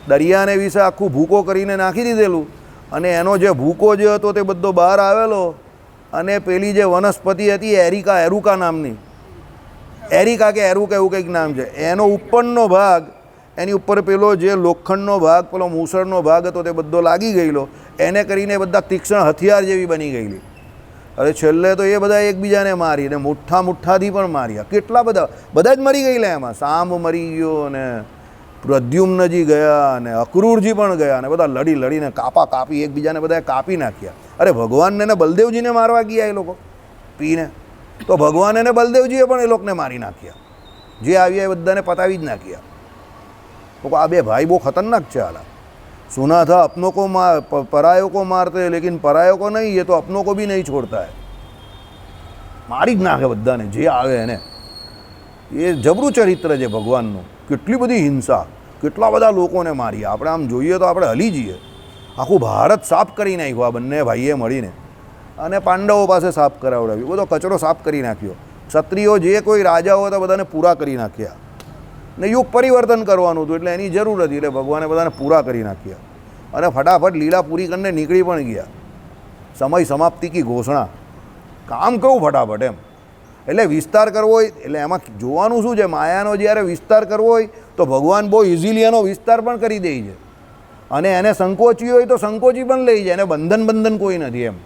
દરિયાને વિશે આખું ભૂકો કરીને નાખી દીધેલું, અને એનો જે ભૂકો જે હતો તે બધો બહાર આવેલો. અને પેલી જે વનસ્પતિ હતી એરુકા નામની, એરિકા કે એરુકા એવું કંઈક નામ છે, એનો ઉપરનો ભાગ, એની ઉપર પેલો જે લોખંડનો ભાગ, પેલો મૂસળનો ભાગ હતો તે બધો લાગી ગયેલો. એને કરીને બધા તીક્ષ્ણ હથિયાર જેવી બની ગયેલી. અરે છેલ્લે તો એ બધા એકબીજાને મારી અને મુઠ્ઠાથી પણ માર્યા. કેટલા બધા જ મરી ગયેલા એમાં. સામ મરી ગયો અને પ્રદ્યુમ્નજી ગયા અને અક્રૂરજી પણ ગયા અને બધા લડીને કાપી એકબીજાને બધા કાપી નાખ્યા. અરે ભગવાનને ને બલદેવજીને મારવા ગયા એ લોકો પીને. તો ભગવાન અને બલદેવજીએ પણ એ લોકોને મારી નાખ્યા. જે આવ્યા એ બધાને પતાવી જ નાખ્યા. તો આ બે ભાઈ બહુ ખતરનાક છે. હાલા सुना था अपनों को परायों को मारते हैं लेकिन परायों को नहीं, ये तो अपनों को भी नहीं छोड़ता है. મારી જ નાખે બધાને જે આવે એને. એ જબરું ચરિત્ર છે ભગવાનનું. કેટલી બધી હિંસા, કેટલા બધા લોકોને માર્યા. આપણે આમ જોઈએ તો આપણે હલી જઈએ. આખું ભારત સાફ કરી નાખ્યું આ બંને ભાઈએ મળીને. અને પાંડવો પાસે સાફ કરાવડાવ્યું. બધો કચરો સાફ કરી નાખ્યો. ક્ષત્રિયો જે કોઈ રાજાઓ હતા બધાને પૂરા કરી નાખ્યા. ને યુગ પરિવર્તન કરવાનું હતું એટલે એની જરૂર હતી એટલે ભગવાને બધાને પૂરા કરી નાખ્યા. અને ફટાફટ લીલા પૂરી કરીને નીકળી પણ ગયા. સમય સમાપ્તિ કી ઘોષણા. કામ કહું ફટાફટ એમ. એટલે વિસ્તાર કરવો હોય એટલે એમાં જોવાનું શું છે, માયાનો જ્યારે વિસ્તાર કરવો હોય તો ભગવાન બહુ ઇઝીલી એનો વિસ્તાર પણ કરી દે છે. અને એને સંકોચી હોય તો સંકોચી પણ લઈ જાય, એને બંધન કોઈ નથી એમ.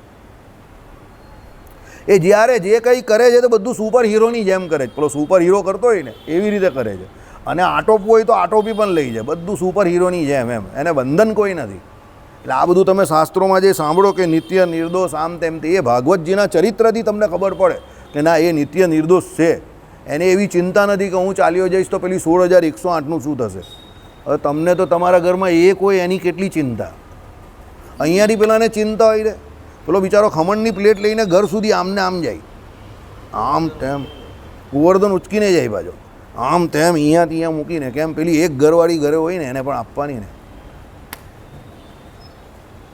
એ જ્યારે જે કંઈ કરે છે તો બધું સુપર હીરોની જેમ કરે છે. પેલો સુપર હીરો કરતો હોય ને એવી રીતે કરે છે. અને આટોપવું હોય તો આટોપી પણ લઈ જાય, બધું સુપર હીરોની જેમ એમ, એને બંધન કોઈ નથી. એટલે આ બધું તમે શાસ્ત્રોમાં જે સાંભળો કે નિત્ય નિર્દોષ આમ તેમ, એ ભાગવતજીના ચરિત્રથી તમને ખબર પડે કે ના એ નિત્ય નિર્દોષ છે. એને એવી ચિંતા નથી કે હું ચાલ્યો જઈશ તો પેલી 16,108નું શું થશે. હવે તમને તો તમારા ઘરમાં એક હોય એની કેટલી ચિંતા. અહીંયાથી પેલાને ચિંતા હોય રે, પેલો બિચારો ખમણની પ્લેટ લઈને ઘર સુધી આમને આમ જાય, આમ તેમ ગોવર્ધન ઉચકીને જાય પાછો, આમ તેમ અહીંયા ત્યાં મૂકીને. કેમ? પેલી એક ઘરવાળી ઘરે હોય ને એને પણ આપવાની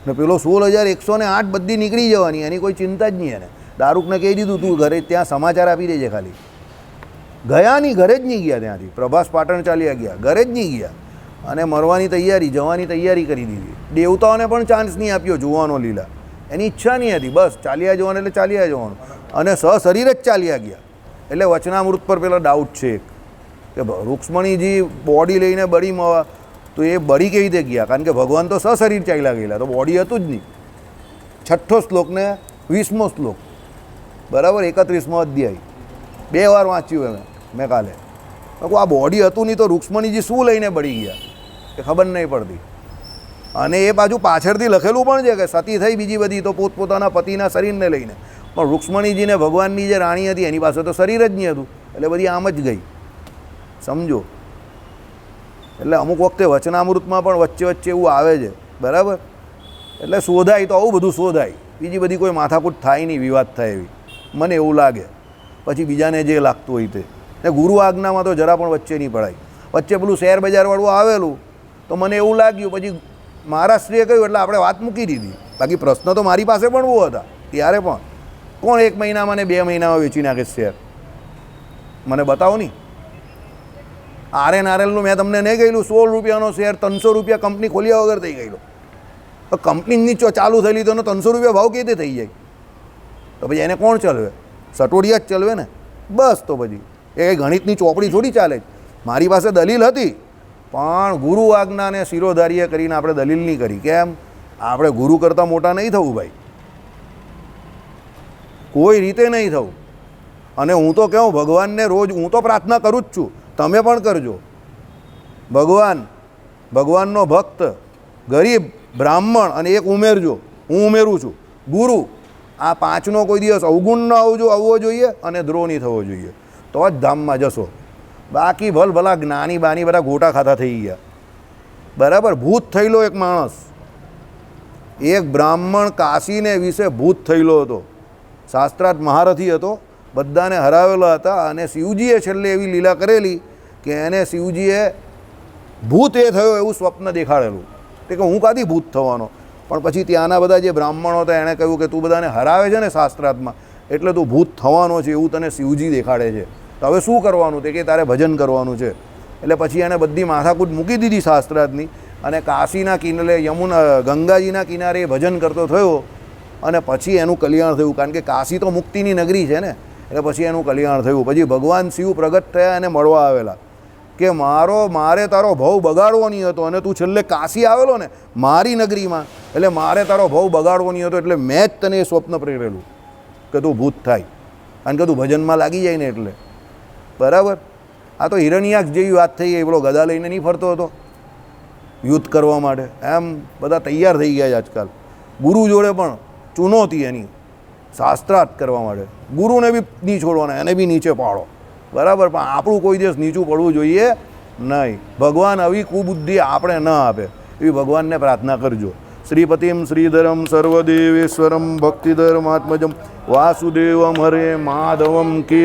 ને પેલો 16,108 બધી નીકળી જવાની, એની કોઈ ચિંતા જ નહીં. એને દારૂકને કહી દીધું તું ઘરે ત્યાં સમાચાર આપી દેજે ખાલી. ગયા નહીં, ઘરે જ નહીં ગયા. ત્યાંથી પ્રભાસ પાટણ ચાલ્યા ગયા, ઘરે જ નહીં ગયા. અને મરવાની તૈયારી, જવાની તૈયારી કરી દીધી. દેવતાઓને પણ ચાન્સ નહીં આપ્યો જોવાનો લીલા, એની ઈચ્છા નહીં હતી. બસ ચાલ્યા જવાનું એટલે ચાલ્યા જવાનું, અને સશરીર જ ચાલ્યા ગયા. એટલે વચનામૃત પર પેલો ડાઉટ છે એક કે રૂક્ષ્મણીજી બોડી લઈને બળીમાં, તો એ બળી કેવી રીતે ગયા? કારણ કે ભગવાન તો સશરીર ચાલ્યા ગયેલા, તો બોડી હતું જ નહીં. 6ઠ્ઠો શ્લોક ને 20મો શ્લોક, બરાબર, 31મો અધ્યાય 2 વાર વાંચ્યું મેં કાલે. આ બોડી હતું નહીં તો રૂક્ષ્મણીજી શું લઈને બળી ગયા એ ખબર નહીં પડતી. અને એ બાજુ પાછળથી લખેલું પણ છે કે સતી થઈ બીજી બધી તો પોતપોતાના પતિના શરીરને લઈને, પણ રૂક્ષ્મણીજીને ભગવાનની જે રાણી હતી એની પાસે તો શરીર જ નહીં હતું, એટલે બધી આમ જ ગઈ. સમજો. એટલે અમુક વખતે વચનામૃતમાં પણ વચ્ચે વચ્ચે એવું આવે છે, બરાબર. એટલે શોધાય તો આવું બધું શોધાય, બીજી બધી કોઈ માથાકૂટ થાય નહીં, વિવાદ થાય એવી મને એવું લાગે. પછી બીજાને જે લાગતું હોય તે. ને ગુરુ આજ્ઞામાં તો જરા પણ વચ્ચે નહીં પડાય. વચ્ચે પેલું શેર બજારવાળું આવેલું તો મને એવું લાગ્યું, પછી મહારાષ્ટ્રીએ કહ્યું એટલે આપણે વાત મૂકી દીધી. બાકી પ્રશ્ન તો મારી પાસે પણ બહુ હતા ત્યારે પણ. કોણ 1 મહિનામાં ને 2 મહિનામાં વેચી નાખે શેર? મને બતાવો નહીં. RNRLનું મેં તમને નહીં કહેલું, 16 રૂપિયાનો શેર 300 રૂપિયા કંપની ખોલ્યા વગર થઈ ગયેલો. તો કંપની નીચો ચાલુ થયેલી તો 300 રૂપિયા ભાવ કેવી રીતે થઈ જાય? તો પછી એને કોણ ચલાવે? સટોડિયા જ ચલાવે ને. બસ તો પછી એ ગણિતની ચોપડી થોડી ચાલે. મારી પાસે દલીલ હતી, પણ ગુરુ આજ્ઞાને શિરોધાર્ય કરીને આપણે દલીલ નહીં કરી. કેમ? આપણે ગુરુ કરતાં મોટા નહીં થવું ભાઈ, કોઈ રીતે નહીં થવું. અને હું તો કહું ભગવાનને રોજ હું તો પ્રાર્થના કરું જ છું, તમે પણ કરજો. ભગવાનનો ભક્ત, ગરીબ, બ્રાહ્મણ અને એક ઉમેરજો, હું ઉમેરું છું ગુરુ. આ 5નો કોઈ દિવસ અવગુણ ન આવવો જોઈએ અને દ્રોહ નહીં થવો જોઈએ, તો જ ધામમાં જશો. બાકી ભલા જ્ઞાની બાની બધા ગોટા ખાતા થઈ ગયા, બરાબર. ભૂત થયેલો એક માણસ, એક બ્રાહ્મણ કાશીને વિશે ભૂત થયેલો હતો, શાસ્ત્રાર્થ મહારથી હતો, બધાને હરાવેલા હતા. અને શિવજીએ છેલ્લે એવી લીલા કરેલી કે એને શિવજીએ ભૂત એ થયો એવું સ્વપ્ન દેખાડેલું કે હું કાથી ભૂત થવાનો. પણ પછી ત્યાંના બધા જે બ્રાહ્મણો હતા એણે કહ્યું કે તું બધાને હરાવે છે ને શાસ્ત્રાર્થમાં, એટલે તું ભૂત થવાનો છે એવું તને શિવજી દેખાડે છે. તો હવે શું કરવાનું? તે કે તારે ભજન કરવાનું છે. એટલે પછી એણે બધી માથાકૂટ મૂકી દીધી શાસ્ત્રાર્થની, અને કાશીના કિનારે ગંગાજીના કિનારે ભજન કરતો થયો. અને પછી એનું કલ્યાણ થયું, કારણ કે કાશી તો મુક્તિની નગરી છે ને, એટલે પછી એનું કલ્યાણ થયું. પછી ભગવાન શિવ પ્રગટ થયા અને મળવા આવેલા કે મારે તારો ભવ બગાડવો નહીં હતો, અને તું છેલ્લે કાશી આવેલો ને મારી નગરીમાં, એટલે મારે તારો ભવ બગાડવો નહીં હતો, એટલે મેં જ તને એ સ્વપ્ન પ્રેરેલું કે તું ભૂત થાય, કારણ કે તું ભજનમાં લાગી જાય ને એટલે, બરાબર. આ તો હિરણ્યાક્ષ જેવી વાત થઈ ગઈ. પેલો ગદા લઈને નહીં ફરતો હતો યુદ્ધ કરવા માટે, એમ બધા તૈયાર થઈ ગયા છે આજકાલ. ગુરુ જોડે પણ ચુનૌતી એની શાસ્ત્રાર્થ કરવા માટે. ગુરુને બી નહીં છોડવાના, એને બી નીચે પાડો, બરાબર. પણ આપણું કોઈ દિવસ નીચું પડવું જોઈએ નહીં. ભગવાન આવી કુબુદ્ધિ આપણે ન આપે એવી ભગવાનને પ્રાર્થના કરજો. શ્રીપતિમ શ્રીધરમ સર્વદેવેશ્વરમ ભક્તિધર્માત્મજમ વાસુદેવમ હરે માધવમ કે